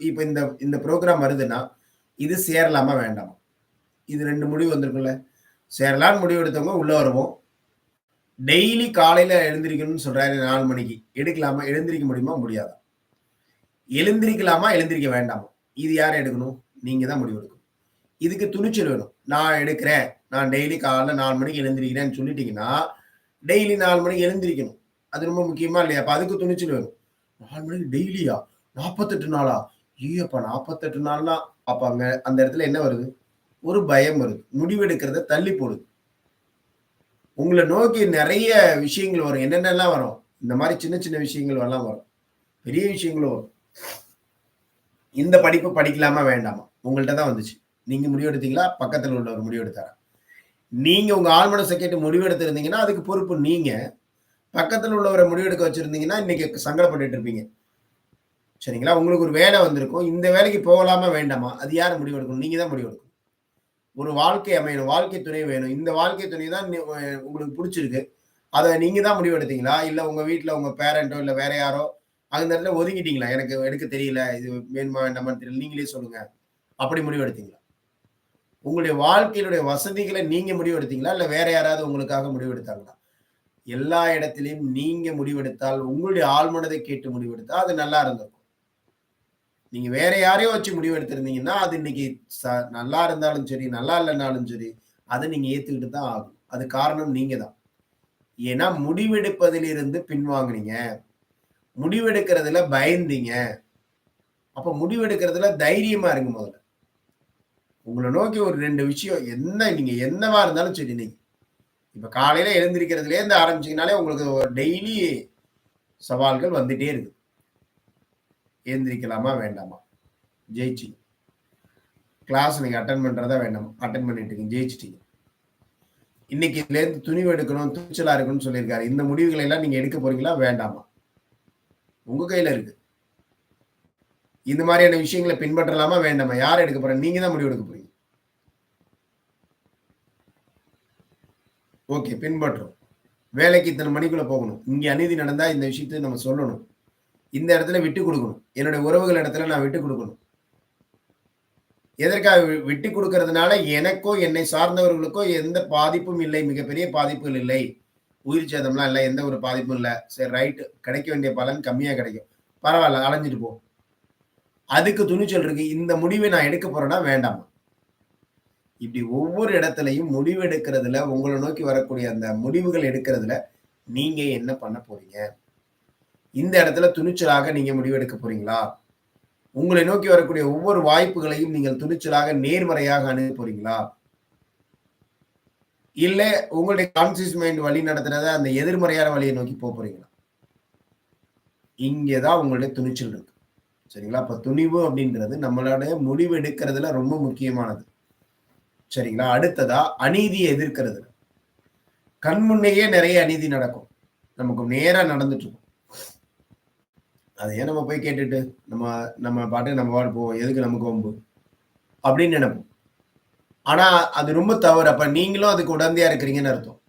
[SPEAKER 1] இப்ப இந்த இந்த புரோகிராம் வருதுன்னா, இது சேரலாமா? வேண்டாமா? இது 2 முடிவு வந்திருக்குல்ல. சேரலான்னு முடிவு எடுத்தவங்க உள்ள வருவோம். டெய்லி காலையில எழுந்திரிக்கணும்னு சொல்றாரு 4 மணிக்கு. எடுக்கலாமா? எழுந்திரிக்க முடியுமா? முடியாதா? எழுந்திரிக்கலாமா? எழுந்திரிக்க வேண்டாமா? இது யார் எடுக்கணும்? நீங்க தான் முடிவு எடுக்கணும். இதுக்கு துணிச்சல் வேணும். நான் எடுக்கிறேன். நான் டெய்லி காலைல 4 மணிக்கு எழுந்திரிக்கிறேன்னு சொல்லிட்டீங்கன்னா, டெய்லி 4 மணிக்கு எழுந்திரிக்கணும். அது ரொம்ப முக்கியமா இல்லையா? அப்ப அதுக்கு துணிச்சல் வேணும். 4 மணிக்கு டெய்லியா? 48 நாளா? ஐயப்பா! 48 நாள்னா அப்ப அங்க அந்த இடத்துல என்ன வருது? ஒரு பயம் வருது. முடிவெடுக்கிறத தள்ளி போடுது. உங்கள நோக்கி நெறைய விஷயங்கள் வரும். என்னென்னலாம் வரும்? இந்த மாரி சின்ன சின்ன விஷயங்கள் எல்லாம் வரும். பெரிய விஷயங்களும் வரும். இந்த படிப்பு படிக்கலாமா? வேண்டாமா? உங்கள்ட்ட தான் வந்துச்சு. நீங்க முடிவெடுத்தீங்களா? பக்கத்துல உள்ளவர் முடிவெடுத்தாரா? நீங்க உங்க ஆழ் மனச கேட்டு முடிவெடுத்திருந்தீங்கன்னா, அதுக்கு பொறுப்பு நீங்க. பக்கத்துல உள்ளவர முடிவெடுக்க வச்சிருந்தீங்கன்னா, இன்னைக்கு சங்கடப்பட்டுட்டு இருப்பீங்க. சரிங்களா? உங்களுக்கு ஒரு வேலை வந்திருக்கும். இந்த வேலைக்கு போகலாமா? வேண்டாமா? அது யாரு முடிவெடுக்கணும்? நீங்க தான் முடிவெடுக்கணும். ஒரு வாழ்க்கை அமையணும். வாழ்க்கை துணை வேணும். இந்த வாழ்க்கை துணை தான் உங்களுக்கு புடிச்சிருக்கு. அத நீங்க தான் முடிவெடுத்தீங்களா? இல்ல உங்க வீட்ல உங்க பேரன்ட்டோ, இல்ல வேற யாரோ அந்த இடத்துல ஒதுங்கிட்டீங்களா? எனக்கு எடுக்க தெரியல. இது வேணுமா? வேண்டாமான்னு தெரியல. நீங்களே சொல்லுங்க. அப்படி முடிவெடுத்தீங்களா? உங்களுடைய வாழ்க்கையினுடைய வசதிகள நீங்க முடிவெடுத்தீங்களா? இல்ல வேற யாராவது உங்களுக்காக முடிவெடுத்தாங்களா? எல்லா இடத்திலயும் நீங்க முடிவெடுத்தால், உங்களுடைய ஆழ்மனதை கேட்டு முடிவெடுத்தா, அது நல்லா இருந்திருக்கும். நீங்க வேற யாரையோ வச்சு முடிவெடுத்திருந்தீங்கன்னா, அது இன்னைக்கு ச நல்லா இருந்தாலும் சரி, நல்லா இல்லன்னாலும் சரி, அத நீங்க ஏத்துக்கிட்டு தான் ஆகணும். அது காரணம் நீங்க தான். ஏன்னா, முடிவெடுப்பதிலிருந்து பின்வாங்குனீங்க. முடிவெடுக்கிறதுல பயந்தீங்க. அப்ப முடிவெடுக்கிறதுல தைரியமா இருங்க முதல்ல. உங்கள நோக்கி ஒரு 2 விஷயம் நீங்க என்னவா இருந்தாலும் சரி இன்னைக்கு. இப்ப காலையில எழுந்திரிக்கிறதுலேருந்து ஆரம்பிச்சீங்கனாலே உங்களுக்கு டெய்லி சவால்கள் வந்துட்டே இருக்கு. எந்திரிக்கலாமா? வேண்டாமா? ஜெயிச்சீங்க. கிளாஸ் நீங்க அட்டெண்ட் பண்றதா வேண்டாமா? அட்டெண்ட் பண்ணிட்டீங்க. ஜெயிச்சுட்டீங்க. இன்னைக்கு இதுலேருந்து துணிவு எடுக்கணும், துணிச்சலா இருக்கணும்னு சொல்லியிருக்காரு. இந்த முடிவுகளை எல்லாம் நீங்க எடுக்க போறீங்களா? வேண்டாமா? உங்க கையில இருக்கு. இந்த மாதிரியான விஷயங்கள பின்பற்றலாமா? வேண்டாமா? யார் எடுக்க போறா? நீங்க தான் முடிவு எடுக்க போறீங்க. ஓகே பின்பற்றோம். வேலைக்கு இத்தன மணிக்குள்ள போகணும். இங்க அநீதி நடந்தா இந்த விஷயத்த நம்ம சொல்லணும். இந்த இடத்துல விட்டுக் குடுக்கணும். என்னுடைய உறவுகள் இடத்துல நான் விட்டுக் குடுக்கணும். எதற்காக விட்டுக் குடுக்கிறதுனால எனக்கோ, என்னை சார்ந்தவர்களுக்கோ எந்த பாதிப்பும் இல்லை. மிகப்பெரிய பாதிப்புகள் இல்லை. உயிர் சேதம்லாம் இல்ல. எந்த ஒரு பாதிப்பும் இல்ல. சரி ரைட். கிடைக்க வேண்டிய பலன் கம்மியா கிடைக்கும். பரவால்ல அலைஞ்சுட்டு போ. அதுக்கு துணிச்சல் இருக்கு. இந்த முடிவை நான் எடுக்க போறேனா? வேண்டாமா? இப்படி ஒவ்வொரு இடத்திலயும் முடிவு எடுக்கிறதுல, உங்கள நோக்கி வரக்கூடிய அந்த முடிவுகள் எடுக்கிறதுல, நீங்க என்ன பண்ண போறீங்க? இந்த இடத்துல துணிச்சலாக நீங்க முடிவெடுக்க போறீங்களா? உங்களை நோக்கி வரக்கூடிய ஒவ்வொரு வாய்ப்புகளையும் நீங்கள் துணிச்சலாக நேர்மறையாக அணுக போறீங்களா? இல்ல உங்களுடைய கான்ஷியஸ் மைண்ட் வழி நடத்துறத அந்த எதிர்மறையான வழிய நோக்கி போறீங்களா? இங்க தான் உங்களுடைய துணிச்சல் இருக்கு. சரிங்களா? அப்ப துணிவு அப்படின்றது நம்மளுடைய முடிவு எடுக்கிறதுல ரொம்ப முக்கியமானது. சரிங்களா? அடுத்ததா அநீதிய எதிர்க்கிறது. கண் முன்னேயே நெறைய அநீதி நடக்கும். நமக்கு நேரா நடந்துட்டு இருக்கும். அத ஏன் நம்ம போய் கேட்டுட்டு, நம்ம நம்ம பாட்டுக்கு நம்ம பாட்டுக்கு போவோம். எதுக்கு நமக்கு வம்பு? அப்படின்னு நெனைப்போம். ஆனா, அது ரொம்ப தவறு. அப்ப நீங்களும் அதுக்கு உடந்தையா இருக்கிறீங்கன்னு அர்த்தம்.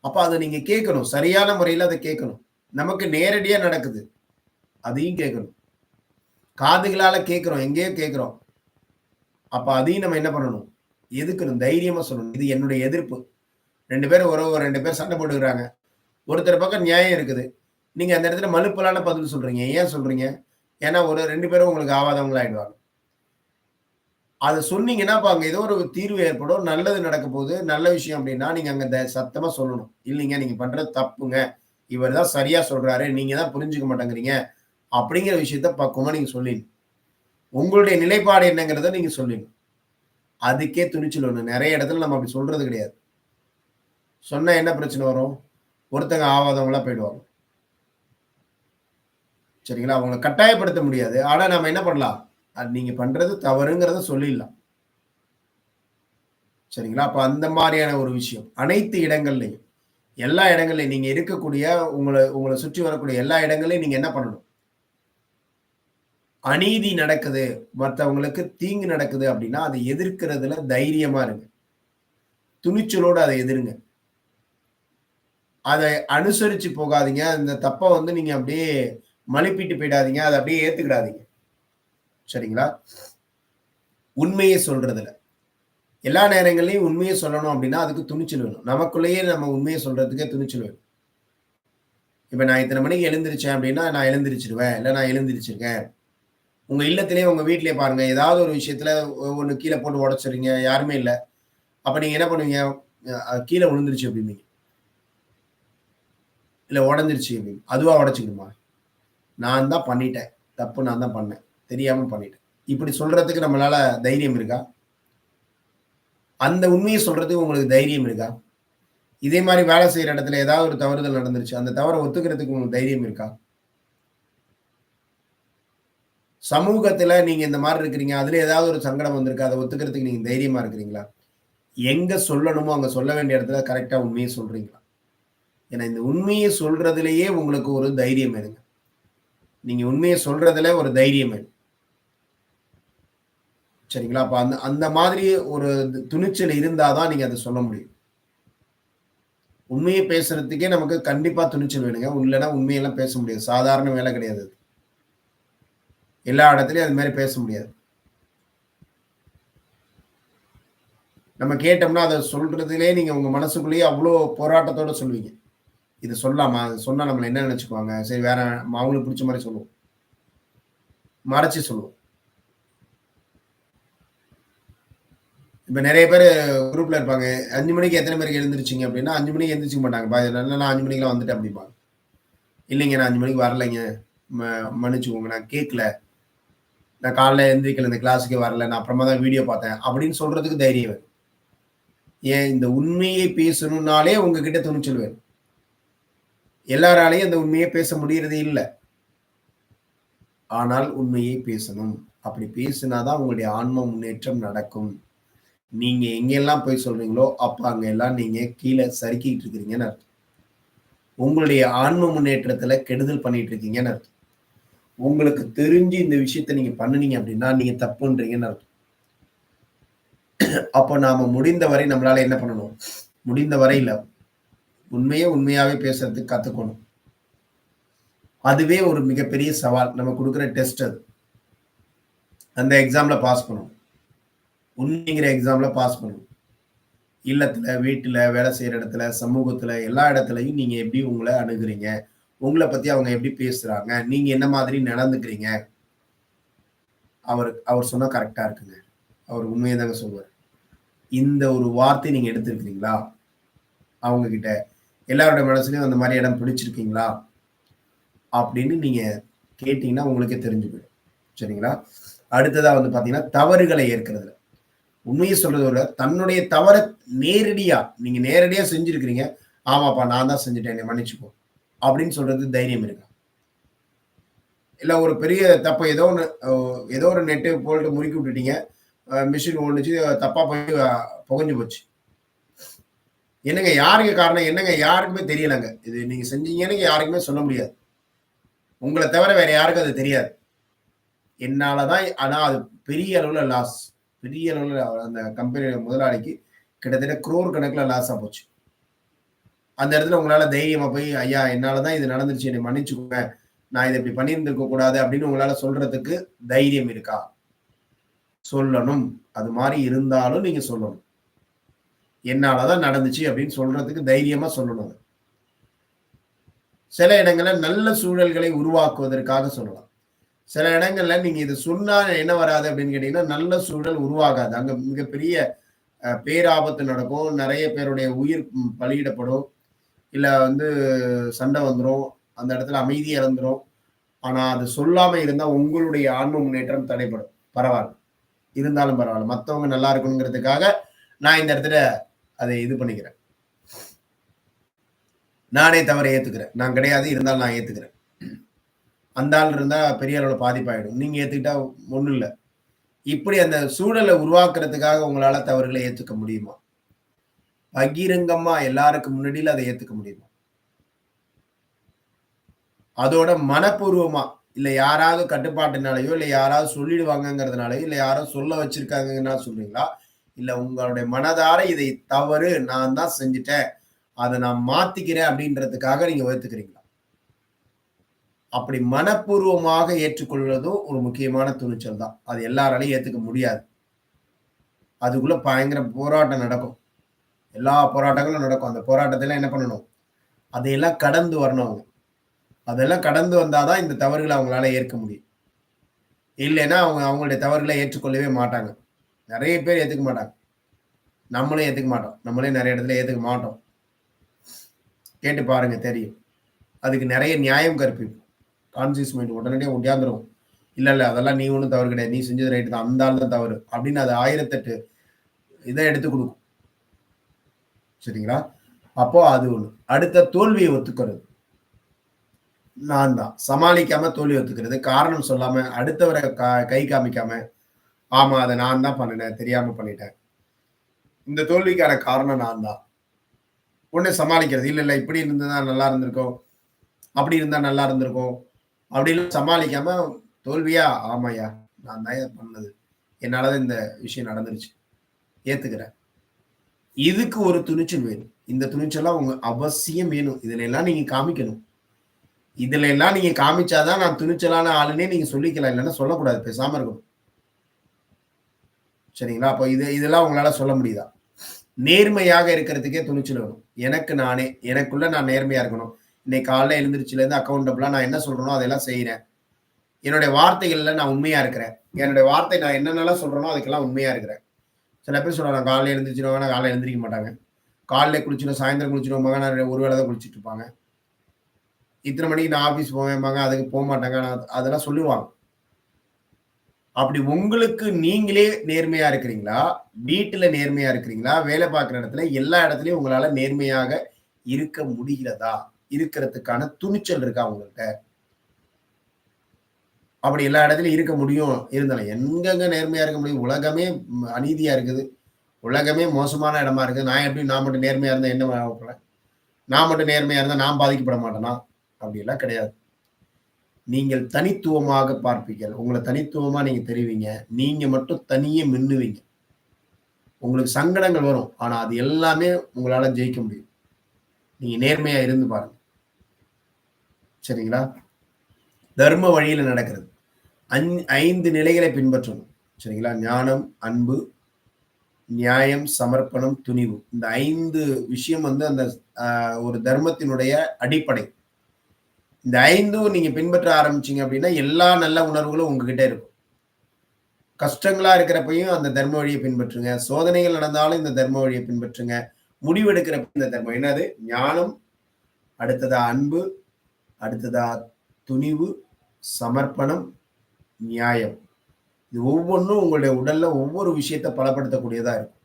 [SPEAKER 1] அப்ப அத நீங்க கேட்கணும். சரியான முறையில அத கேட்கணும். நமக்கு நேரடியா நடக்குது. அதையும் கேட்கணும். காதுகளால கேட்கிறோம். எங்கேயோ கேட்கிறோம். அப்ப அதையும் நம்ம என்ன பண்ணணும்? எதுக்கணும். தைரியமா சொல்லணும். இது என்னுடைய எதிர்ப்பு. 2 பேரும் உறவு 2 பேர் சண்டை போட்டுக்கிறாங்க. ஒருத்தர் பக்கம் நியாயம் இருக்குது. நீங்க அந்த இடத்துல மலுப்பலான பதில் சொல்றீங்க. ஏன் சொல்றீங்க? ஏன்னா ஒரு 2 பேரும் உங்களுக்கு ஆவாதவங்களா ஆயிடுவாங்க. அத சொன்னீங்கன்னா, அப்ப அங்க ஏதோ ஒரு தீர்வு ஏற்படும். நல்லது நடக்க போகுது. நல்ல விஷயம் அப்டின்னா, நீங்க அங்க சத்தமா சொல்லணும். இல்லைங்க நீங்க பண்றது தப்புங்க. இவர் தான் சரியா சொல்றாரு. நீங்க தான் புரிஞ்சுக்க மாட்டேங்கிறீங்க. அப்படிங்கிற விஷயத்த பக்குவமா நீங்க சொல்லிடணும். உங்களுடைய நிலைப்பாடு என்னங்கிறத நீங்க சொல்லிடணும். அதுக்கே துணிச்சல் வேணும். நெறைய இடத்துல நம்ம அப்படி சொல்றது கிடையாது. சொன்னா என்ன பிரச்சனை வரும்? ஒருத்தங்க ஆவாதவங்களா போயிடுவாங்க. சரிங்களா? அவங்கள கட்டாயப்படுத்த முடியாது. ஆனா நாம என்ன பண்ணலாம்? அது நீங்க பண்றது தவறுங்கிறத சொல்லிடலாம். சரிங்களா? அப்ப அந்த மாரியான ஒரு விஷயம். அனைத்து இடங்கள்லயும், எல்லா இடங்கள்லயும் நீங்க இருக்கக்கூடிய உங்கள உங்கள சுற்றி வரக்கூடிய எல்லா இடங்கள்லயும் நீங்க என்ன பண்ணணும்? அநீதி நடக்குது, மத்தவங்களுக்கு தீங்கு நடக்குது அப்டின்னா, அத எதிர்க்கிறதுல தைரியமா இருங்க. துணிச்சலோட அத எதிருங்க. அத அனுசரிச்சு போகாதீங்க. அந்த தப்ப வந்து நீங்க அப்டியே மழுப்பிட்டு போயிடாதீங்க. அத அப்டியே ஏத்துக்கிடாதீங்க. சரிங்களா? உண்மைய சொல்றதுல. எல்லா நேரங்கள்லயும் உண்மைய சொல்லணும் அப்டின்னா, அதுக்கு துணிச்சல் வேணும். நமக்குள்ளேயே நம்ம உண்மைய சொல்றதுக்கே துணிச்சல் வேணும். இப்ப நான் இத்தன மணிக்கு எழுந்திரிச்சேன் அப்டின்னா, நான் எழுந்திரிச்சுருவேன். இல்ல நான் எழுந்திரிச்சிருக்கேன். உங்க இல்லத்திலேயே, உங்க வீட்லயே பாருங்க. ஏதாவது ஒரு விஷயத்துல ஒண்ணு கீழ போட்டு உடைச்சுறீங்க. யாருமே இல்ல. அப்ப நீங்க என்ன பண்ணுவீங்க? கீழ விழுந்துருச்சு அப்டிம்பீங்க. இல்ல உடைஞ்சிருச்சு அப்டின்னு. அதுவா உடைச்சுக்கிடுமா? நான் தான் பண்ணிட்டேன். தப்பு நான் தான் பண்ணேன். தெரியாம பண்ணிட்டேன். இப்படி சொல்றதுக்கு நம்மளால தைரியம் இருக்கா? அந்த உண்மைய சொல்றதுக்கு உங்களுக்கு தைரியம் இருக்கா? இதே மாரி வேலை செய்ற இடத்துல ஏதாவது ஒரு தவறுதல் நடந்துருச்சு. அந்த தவற ஒத்துக்கிறதுக்கு உங்களுக்கு தைரியம் இருக்கா? சமூகத்துல நீங்க இந்த மாரி இருக்கிறீங்க. அதுல ஏதாவது ஒரு சங்கடம் வந்திருக்கு. அத ஒத்துக்கிறதுக்கு நீங்க தைரியமா இருக்கிறீங்களா? எங்க சொல்லணுமோ, அங்க சொல்ல வேண்டிய இடத்துல கரெக்ட்டா உண்மைய சொல்றீங்களா? ஏன்னா இந்த உண்மைய சொல்றதிலேயே உங்களுக்கு ஒரு தைரியம் வேணுங்க. நீங்க உண்மைய சொல்றதுல ஒரு தைரியம் வேணும். சரிங்களா? அப்ப அந்த அந்த மாதிரி ஒரு துணிச்சல் இருந்தா தான் நீங்க அத சொல்ல முடியும். உண்மைய பேசுறதுக்கே நமக்கு கண்டிப்பா துணிச்சல் வேணுங்க. இல்லன்னா உண்மையெல்லாம் பேச முடியாது. சாதாரண வேலை கிடையாது அது. எல்லா இடத்துலயும் அது மாரி பேச முடியாது. நம்ம கேட்டோம்னா, அத சொல்றதிலேயே நீங்க உங்க மனசுக்குள்ளேயே அவ்ளோ போராட்டத்தோட சொல்லுவீங்க. "இது சொல்லாமா? இது சொன்னா நம்மள என்ன நெனச்சுக்குவாங்க? சரி வேற அவங்களுக்கு புடிச்ச மாரி சொல்லுவோம்." மறைச்சு சொல்லுவோம். இப்ப நெறைய பேரு குரூப்ல இருப்பாங்க. 5 மணிக்கு எத்தன பேருக்கு எழுந்திரிச்சீங்க அப்டின்னா, 5 மணிக்கு எந்திரிச்சுக்க மாட்டாங்க. நான் 5 மணிக்கெல்லாம் வந்துட்டேன் அப்டிம்பாங்க. இல்லைங்க நான் 5 மணிக்கு வரலைங்க. மன்னிச்சுக்கோங்க நான் கேட்கல. நான் காலைல எந்திரிக்கல. இந்த கிளாஸ்க்கே வரல. நான் அப்புறமா தான் வீடியோ பார்த்தேன். அப்படின்னு சொல்றதுக்கு தைரியம் வேணும். ஏன் இந்த உண்மையை பேசணும்னாலே உங்ககிட்ட துணிச்சல் வேணும். எல்லாராலயும் அந்த உண்மைய பேச முடியறது இல்ல. ஆனால் உண்மையை பேசணும். அப்படி பேசினா தான் உங்களுடைய ஆன்ம முன்னேற்றம் நடக்கும். நீங்க எங்கெல்லாம் போய் சொல்றீங்களோ, அப்ப அங்க எல்லாம் நீங்க கீழ சறுக்கிட்டு இருக்கிறீங்கன்னு அர்த்தம். உங்களுடைய ஆன்ம முன்னேற்றத்துல கெடுதல் பண்ணிட்டு இருக்கீங்கன்னு அர்த்தம். உங்களுக்கு தெரிஞ்சு இந்த விஷயத்த நீங்க பண்ணுனீங்க அப்படின்னா, நீங்க தப்புன்றீங்கன்னு அர்த்தம். அப்ப நாம முடிந்த வரை நம்மளால என்ன பண்ணணும்? முடிந்த வரை இல்ல. உண்மைய உண்மையாவே பேசுறதுக்கு கத்துக்கணும். அதுவே ஒரு மிகப்பெரிய சவால். நம்ம குடுக்குற டெஸ்ட் அது. அந்த எக்ஸாம்ல பாஸ் பண்ணணும். உண்மைங்கிற எக்ஸாம்ல பாஸ் பண்ணணும். இல்லத்துல, வீட்டுல, வேலை செய்ற இடத்துல, சமூகத்துல, எல்லா இடத்துலயும் நீங்க எப்படி உங்கள அணுகுறீங்க? உங்கள பத்தி அவங்க எப்படி பேசுறாங்க? நீங்க என்ன மாதிரி நடந்துக்கிறீங்க? அவர் சொன்னா கரெக்ட்டா இருக்குங்க. அவர் உண்மைய தாங்க சொல்லுவாரு. இந்த ஒரு வார்த்தை நீங்க எடுத்திருக்கிறீங்களா? அவங்க கிட்ட. எல்லாருடைய மனசுலயும் அந்த மாதிரி இடம் பிடிச்சிருக்கீங்களா அப்படின்னு நீங்க கேட்டீங்கன்னா உங்களுக்கே தெரிஞ்சு போயிடும். சரிங்களா? அடுத்ததா வந்து பாத்தீங்கன்னா தவறுகளை ஏற்கிறதுல உண்மையை சொல்றத விட தன்னுடைய தவற நேரடியா நீங்க நேரடியா செஞ்சிருக்கிறீங்க. ஆமாப்பா நான் தான் செஞ்சுட்டேன், என்னை மன்னிச்சுக்கோ அப்படின்னு சொல்றது தைரியம் இருக்கா? இல்ல ஒரு பெரிய தப்பு ஏதோ ஒரு நெட்டு போல்ட் முறுக்கி விட்டுட்டீங்க. மிஷின் ஓடுனுச்சு, தப்பா போய் புகைஞ்சு போச்சு. என்னங்க யாருங்க காரணம்? என்னங்க யாருக்குமே தெரியலங்க. இது நீங்க செஞ்சீங்கன்னு யாருக்குமே சொல்ல முடியாது. உங்கள தவிர வேற யாருக்கும் அது தெரியாது. என்னால தான் ஆனா அது பெரிய அளவுல லாஸ். பெரிய அளவுல அந்த கம்பெனி முதலாளிக்கு கிட்டத்தட்ட குரோர் கணக்குல லாஸா போச்சு. அந்த இடத்துல உங்களால தைரியமா போய், "ஐயா என்னால தான் இது நடந்துருச்சு. என்னை மன்னிச்சுக்கோங்க. நான் இத இப்படி பண்ணியிருந்திருக்க கூடாது." அப்படின்னு உங்களால சொல்றதுக்கு தைரியம் இருக்கா? சொல்லணும். அது மாரி இருந்தாலும் நீங்க சொல்லணும். என்னால தான் நடந்துச்சு அப்படின்னு சொல்றதுக்கு தைரியமா சொல்லணும் அத. சில இடங்கள்ல நல்ல சூழல்களை உருவாக்குவதற்காக சொல்லலாம். சில இடங்கள்ல நீங்க இது சொன்னா என்ன வராது அப்படின்னு கேட்டீங்கன்னா, நல்ல சூழல் உருவாகாது. அங்க மிகப்பெரிய பேராபத்து நடக்கும். நெறைய பேருடைய உயிர் பலியிடப்படும். இல்ல வந்து சண்டை வந்துரும். அந்த இடத்துல அமைதி இழந்துரும். ஆனா அது சொல்லாம இருந்தா உங்களுடைய ஆன்ம முன்னேற்றம் தடைபடும். பரவால்ல. இருந்தாலும் பரவால்ல. மத்தவங்க நல்லா இருக்கணுங்கிறதுக்காக நான் இந்த இடத்துல அதை இது பண்ணிக்கிறேன். நானே தவற ஏத்துக்கிறேன். நான் கிடையாது. இருந்தாலும் நான் ஏத்துக்கிறேன். அந்த ஆள் இருந்தா பெரிய அளவுல பாதிப்பாயிடும். நீங்க ஏத்துக்கிட்டா ஒண்ணும் இல்ல. இப்படி அந்த சூழல உருவாக்குறதுக்காக உங்களால தவறுகளை ஏத்துக்க முடியுமா? பகிரங்கமா எல்லாருக்கும் முன்னாடில அத ஏத்துக்க முடியுமா? அதோட மனப்பூர்வமா, இல்ல யாராவது கட்டுப்பாட்டுனாலயோ, இல்ல யாராவது சொல்லிடுவாங்கங்கிறதுனாலயோ, இல்ல யாரோ சொல்ல வச்சிருக்காங்கன்னா சொல்றீங்களா? இல்ல உங்களுடைய மனதார இதை தவறு நான் தான் செஞ்சுட்டேன். அத நான் மாத்திக்கிறேன் அப்படின்றதுக்காக நீங்க ஏத்துக்கிறீங்களா? அப்படி மனப்பூர்வமாக ஏற்றுக்கொள்வதும் ஒரு முக்கியமான துணிச்சல் தான். அது எல்லாராலயும் ஏத்துக்க முடியாது. அதுக்குள்ள பயங்கர போராட்டம் நடக்கும். எல்லா போராட்டங்களும் நடக்கும். அந்த போராட்டத்தில என்ன பண்ணணும்? அதையெல்லாம் கடந்து வரணும் அவங்க. அதெல்லாம் கடந்து வந்தா தான் இந்த தவறுகள அவங்களால ஏற்க முடியும். இல்லைன்னா அவங்க அவங்களுடைய தவறுகள ஏற்றுக்கொள்ளவே மாட்டாங்க. நெறைய பேர் ஏத்துக்க மாட்டாங்க. நம்மளும் ஏத்துக்க மாட்டோம். நம்மளே நெறைய இடத்துல ஏத்துக்க மாட்டோம். கேட்டு பாருங்க தெரியும். அதுக்கு நெறைய நியாயம் கற்பிப்போம். கான்ஷியஸ் மைண்ட் உடனடியா ஒடியாந்துரும். இல்ல அதெல்லாம் நீ ஒண்ணும் தவறு கிடையாது. நீ செஞ்சது ரைட் தான். அந்த ஆள் தான் தவறு. அப்படின்னு அது 1008 இத எடுத்து குடுக்கும். சரிங்களா? அப்போ அது ஒண்ணு. அடுத்த தோல்விய ஒத்துக்கிறது. நான் தான். சமாளிக்காம தோல்வி ஒத்துக்கிறது. காரணம் சொல்லாம, அடுத்தவர கை காமிக்காம, ஆமா அத நான் தான் பண்ணுனேன். தெரியாம பண்ணிட்டேன். இந்த தோல்விக்கான காரணம் நான் தான். உடனே சமாளிக்கிறது. இல்ல இப்படி இருந்திருந்தா நல்லா இருந்திருக்கும். அப்படி இருந்தா நல்லா இருந்திருக்கும். அப்படின்னு சமாளிக்காம தோல்வியா? ஆமாய்யா. நான் தான்யா பண்ணது. என்னால தான் இந்த விஷயம் நடந்துருச்சு. ஏத்துக்கிறேன். இதுக்கு ஒரு துணிச்சல் வேணும். இந்த துணிச்சல்லாம் உங்க அவசியம் வேணும். இதுல எல்லாம் நீங்க காமிக்கணும். இதுல எல்லாம் நீங்க காமிச்சா தான் நான் துணிச்சலான ஆளுன்னே நீங்க சொல்லிக்கலாம். இல்லன்னா சொல்லக்கூடாது. பேசாம இருக்கணும். சரிங்களா? அப்ப இதெல்லாம் உங்களால சொல்ல முடியுதா? நேர்மையாக இருக்கிறதுக்கே துணிச்சல் வேணும். எனக்கு நானே, எனக்குள்ள நான் நேர்மையா இருக்கணும். இன்னைக்கு காலைல எழுந்திரிச்சதுலேருந்து அக்கவுண்டபிளா நான் என்ன சொல்றேனோ அதெல்லாம் செய்றேன். என்னுடைய வார்த்தைகள்ல நான் உண்மையா இருக்கிறேன். என்னுடைய வார்த்தை நான் என்னென்னலாம் சொல்றேனோ அதுக்கெல்லாம் உண்மையா இருக்கிறேன். சில பேர் சொல்றாங்க காலைல எழுந்திரிச்சுருவாங்க, ஆனா காலைல எழுந்திரிக்க மாட்டாங்க. காலைல குளிச்சுருவேன், சாயந்தரம் குளிச்சுருவேன்பாங்க. ஆனா ஒரு வேளை தான் குளிச்சுட்டு இருப்பாங்க. இத்தனை மணிக்கு நான் ஆஃபீஸ் போவேன்பாங்க. அதுக்கு போமாட்டாங்க. ஆனா அதெல்லாம் சொல்லுவாங்க. அப்படி உங்களுக்கு நீங்களே நேர்மையா இருக்கிறீங்களா? வீட்டுல நேர்மையா இருக்கிறீங்களா? வேலை பார்க்கிற இடத்துல எல்லா இடத்துலயும் உங்களால நேர்மையாக இருக்க முடிகிறதா? இருக்கிறதுக்கான துணிச்சல் இருக்கா உங்கள்ட்ட? அப்படி எல்லா இடத்துலயும் இருக்க முடியும் இருந்தாலும் எங்கெங்க நேர்மையா இருக்க முடியும்? உலகமே அநீதியா இருக்குது. உலகமே மோசமான இடமா இருக்கு. நான் மட்டும் நேர்மையா இருந்தா என்ன ஆகப் போறேன்? நான் மட்டும் நேர்மையா இருந்தா நான் பாதிக்கப்பட மாட்டேனா? அப்படியெல்லாம் கிடையாது. நீங்கள் தனித்துவமாக பார்ப்பீர்கள். உங்கள தனித்துவமா நீங்க தெரிவீங்க. நீங்க மட்டும் தனியே மின்னுவீங்க. உங்களுக்கு சங்கடங்கள் வரும். ஆனா அது எல்லாமே உங்களால ஜெயிக்க முடியும். நீங்க நேர்மையா இருந்து பாருங்க. சரிங்களா? தர்ம வழியில நடக்கிறது. 5 நிலைகளை பின்பற்றணும். சரிங்களா? ஞானம், அன்பு, நியாயம், சமர்ப்பணம், துணிவு. இந்த 5 விஷயம் வந்து அந்த ஒரு தர்மத்தினுடைய அடிப்படை. இந்த 5ம் நீங்க பின்பற்ற ஆரம்பிச்சீங்க அப்படின்னா, எல்லா நல்ல உணர்வுகளும் உங்ககிட்ட இருக்கும். கஷ்டங்களா இருக்கிறப்பயும் அந்த தர்ம வழிய பின்பற்றுங்க. சோதனைகள் நடந்தாலும் இந்த தர்ம வழிய பின்பற்றுங்க. முடிவெடுக்கிறப்ப இந்த தர்மம். என்னது? ஞானம், அடுத்ததா அன்பு, அடுத்ததா துணிவு, சமர்ப்பணம், நியாயம். இது ஒவ்வொன்னும் உங்களுடைய உடல்ல ஒவ்வொரு விஷயத்த பலப்படுத்தக்கூடியதா இருக்கும்.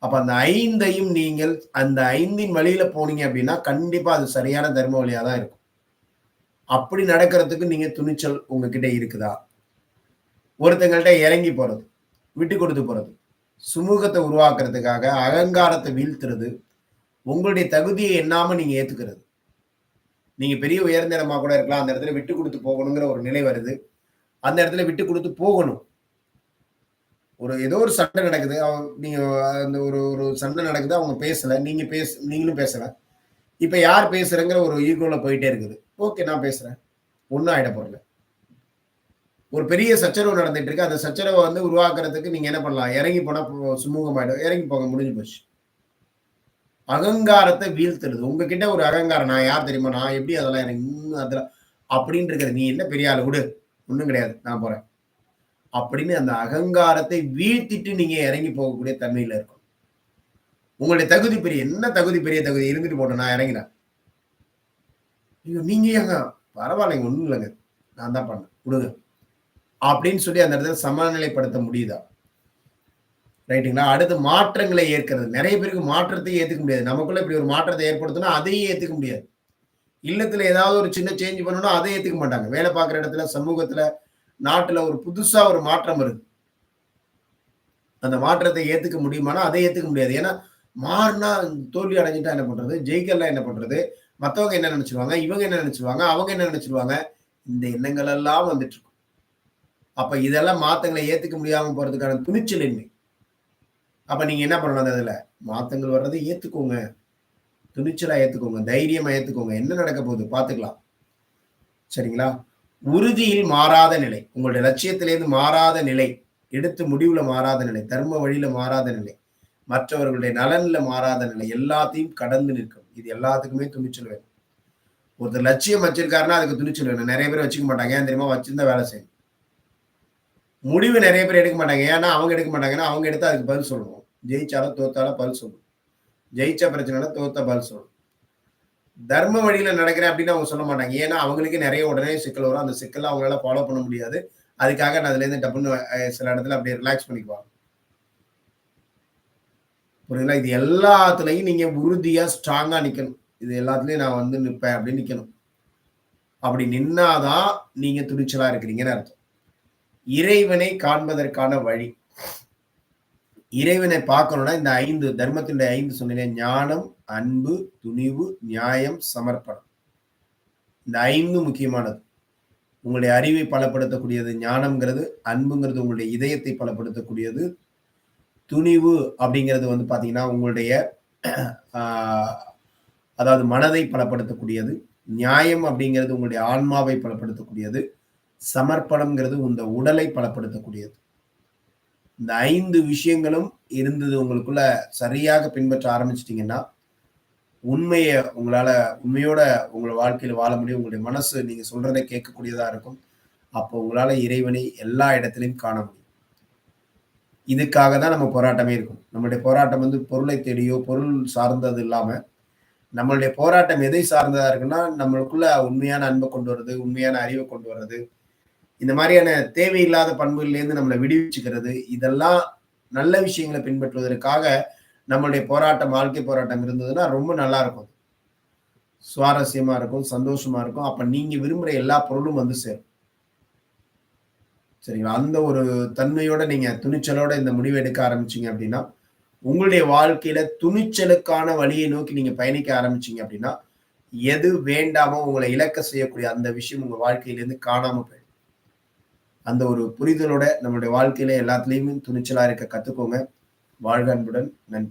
[SPEAKER 1] அப்ப அந்த 5ஐயும் நீங்கள் அந்த 5இன் வழியில போனீங்க அப்படின்னா, கண்டிப்பா அது சரியான தர்ம வழியா தான் இருக்கும். அப்படி நடக்கிறதுக்கு நீங்க துணிச்சல் உங்ககிட்ட இருக்குதா? ஒருத்தங்கள்ட்ட இறங்கி போறது, விட்டு கொடுத்து போறது, சுமூகத்த உருவாக்குறதுக்காக அகங்காரத்த வீழ்த்துறது, உங்களுடைய தகுதிய எண்ணாம நீங்க ஏத்துக்கிறது. நீங்க பெரிய உயர்ந்த இடமா கூட இருக்கலாம். அந்த இடத்துல விட்டு குடுத்து போகணுங்கிற ஒரு நிலை வருது. அந்த இடத்துல விட்டு குடுத்து போகணும். ஏதோ ஒரு சண்டை நடக்குது. நீங்க அந்த ஒரு ஒரு சண்டை நடக்குது. அவங்க பேசல. நீங்களும் பேசல. இப்ப யார் பேசுறங்கிற ஒரு ஈகோல போயிட்டே இருக்குது. ஓகே நான் பேசுறேன். ஒண்ணும் ஆயிட போறதில்ல. ஒரு பெரிய சச்சரவு நடந்துட்டு இருக்கு. அந்த சச்சரவ உருவாக்குறதுக்கு நீங்க என்ன பண்ணலாம்? இறங்கி போனா சுமூகமாயிடும். இறங்கி போங்க முடிஞ்சு போச்சு. அகங்காரத்த வீழ்த்துறது. உங்ககிட்ட ஒரு அகங்காரம். நான் யார் தெரியுமா? நான் எப்படி அதெல்லாம் எனக்கு அதெல்லாம் அப்படின்னு இருக்கிறது. நீ என்ன பெரிய ஆளு விடு. ஒண்ணும் கிடையாது. நான் போறேன். அப்படின்னு அந்த அகங்காரத்தை வீழ்த்திட்டு நீங்க இறங்கி போகக்கூடிய தன்மையில இருக்கும். உங்களுடைய தகுதி பெரிய என்ன தகுதி பெரிய தகுதி இருந்துட்டு போட்டோம். நான் இறங்கினேன். ஐயோ! நீங்க ஏங்க பரவாயில்லைங்க. ஒண்ணும் இல்லங்க. நான் தான் பண்ணேன். விடுங்க. அப்படின்னு சொல்லி அந்த இடத்துல சமநிலைப்படுத்த முடியுதா? ரைட்டுங்களா? அடுத்து மாற்றங்களை ஏற்கிறது. நெறைய பேருக்கு மாற்றத்தை ஏத்துக்க முடியாது. நமக்குள்ள இப்படி ஒரு மாற்றத்தை ஏற்படுத்தினா, அதையும் ஏத்துக்க முடியாது. இல்லத்துல ஏதாவது ஒரு சின்ன சேஞ்ச் பண்ணணும்னா, அதை ஏத்துக்க மாட்டாங்க. வேலை பார்க்குற இடத்துல, சமூகத்துல, நாட்டுல ஒரு புதுசா ஒரு மாற்றம் வருது. அந்த மாற்றத்தை ஏத்துக்க முடியுமானா, அதை ஏத்துக்க முடியாது. ஏன்னா, மாறுனா தோல்வி அடைஞ்சுட்டா என்ன பண்றது? ஜெயிக்கலனா என்ன பண்றது? மத்தவங்க என்ன நெனச்சுருவாங்க? இவங்க என்ன நெனச்சுருவாங்க? அவங்க என்ன நெனச்சுருவாங்க? இந்த எண்ணங்கள் எல்லாம் வந்துட்டு இருக்கும். அப்ப இதெல்லாம் மாற்றங்களை ஏத்துக்க முடியாம போறதுக்கான துணிச்சல் இன்மை. அப்ப நீங்க என்ன பண்ணணும் அந்த இதுல? மாற்றங்கள் வர்றதை ஏத்துக்கோங்க. துணிச்சலா ஏத்துக்கோங்க. தைரியமா ஏத்துக்கோங்க. என்ன நடக்க போகுது? பார்த்துக்கலாம். சரிங்களா? உறுதியில் மாறாத நிலை. உங்களுடைய லட்சியத்திலேருந்து மாறாத நிலை. எடுத்த முடிவுல மாறாத நிலை. தர்ம வழியில மாறாத நிலை. மற்றவர்களுடைய நலன்ல மாறாத நிலை. எல்லாத்தையும் கடந்து நிற்கும். இது எல்லாத்துக்குமே துணிச்சல் வேணும். ஒருத்தர் லட்சியம் வச்சிருக்காருன்னா, அதுக்கு துணிச்சல் வேணும். நெறைய பேர் வச்சுக்க மாட்டாங்க. ஏன் தெரியுமா? வச்சிருந்தா வேலை செய்யணும். முடிவு நெறைய பேர் எடுக்க மாட்டாங்க. ஏன்னா, அவங்க எடுக்க மாட்டாங்க. ஏன்னா, அவங்க எடுத்தா அதுக்கு பதில் சொல்லணும். ஜெயிச்சாலும், தோத்தாலும் பதில் சொல்லணும். ஜெயிச்ச பிரச்சனைனா தோத்தா பதில் சொல்லணும். தர்ம வழியில நடக்கிறேன் அப்படின்னு அவங்க சொல்ல மாட்டாங்க. ஏன்னா, அவங்களுக்கே நெறைய உடனே சிக்கல் வரும். அந்த சிக்கல அவங்களால ஃபாலோ பண்ண முடியாது. அதுக்காக நான் அதுலேருந்து டப்புன்னு சில இடத்துல அப்படியே ரிலாக்ஸ் பண்ணிக்குவாங்க. புரியுதுங்களா? இது எல்லாத்துலயும் நீங்க உறுதியா, ஸ்ட்ராங்கா நிக்கணும். இது எல்லாத்துலயும் நான் நிப்பேன் அப்படின்னு நிக்கணும். அப்படி நின்னாதான் நீங்க துணிச்சலா இருக்கிறீங்கன்னு அர்த்தம். இறைவனை காண்பதற்கான வழி. இறைவனை பார்க்கணும்னா இந்த 5 தர்மத்தினுடைய 5 சொன்னேன். ஞானம், அன்பு, துணிவு, நியாயம், சமர்ப்பணம். இந்த 5ம் முக்கியமானது. உங்களுடைய அறிவை பலப்படுத்தக்கூடியது ஞானம்ங்கிறது, அன்புங்கிறது உங்களுடைய இதயத்தை பலப்படுத்தக்கூடியது. துணிவு அப்படிங்கிறது பார்த்தீங்கன்னா, உங்களுடைய ஆ அதாவது மனதை பலப்படுத்தக்கூடியது. நியாயம் அப்படிங்கிறது உங்களுடைய ஆன்மாவை பலப்படுத்தக்கூடியது. சமர்ப்பணம்ங்கிறது இந்த உடலை பலப்படுத்தக்கூடியது. இந்த 5 விஷயங்களும் இருந்தது உங்களுக்குள்ள சரியாக பின்பற்ற ஆரம்பிச்சுட்டீங்கன்னா, உண்மையோட உங்கள வாழ்க்கையில வாழ முடியும். உங்களுடைய மனசு நீங்க சொல்றதை கேட்கக்கூடியதா இருக்கும். அப்போ உங்களால இறைவனை எல்லா இடத்திலும் காண முடியும். இதுக்காக தான் நம்ம போராட்டமே இருக்கும். நம்மளுடைய போராட்டம் பொருளை தேடியோ, பொருள் சார்ந்தது இல்லாம, நம்மளுடைய போராட்டம் எதை சார்ந்ததா இருக்குன்னா, நம்மளுக்குள்ள உண்மையான அன்ப கொண்டு வர்றது, உண்மையான அறிவ கொண்டு வர்றது, இந்த மாதிரியான தேவையில்லாத பண்புகள்லேருந்து நம்மள விடுவிச்சுக்கிறது, இதெல்லாம் நல்ல விஷயங்கள பின்பற்றுவதற்காக நம்மளுடைய போராட்டம், வாழ்க்கை போராட்டம் இருந்ததுன்னா ரொம்ப நல்லா இருக்கும். சுவாரஸ்யமா இருக்கும், சந்தோஷமா இருக்கும். அப்ப நீங்க விரும்புற எல்லா பொருளும் சேரும். சரிங்களா? அந்த ஒரு தன்மையோட நீங்க துணிச்சலோட இந்த முடிவு எடுக்க ஆரம்பிச்சீங்க அப்படின்னா, உங்களுடைய வாழ்க்கையில துணிச்சலுக்கான வழியை நோக்கி நீங்க பயணிக்க ஆரம்பிச்சீங்க அப்படின்னா, எது வேண்டாமோ உங்கள இழக்க செய்யக்கூடிய அந்த விஷயம் உங்க வாழ்க்கையிலிருந்து காணாம போயிடும். அந்த ஒரு புரிதலோட நம்மளுடைய வாழ்க்கையில எல்லாத்துலயுமே துணிச்சலா இருக்க கத்துக்கோங்க. வாழ்க அன்புடன். நன்றி.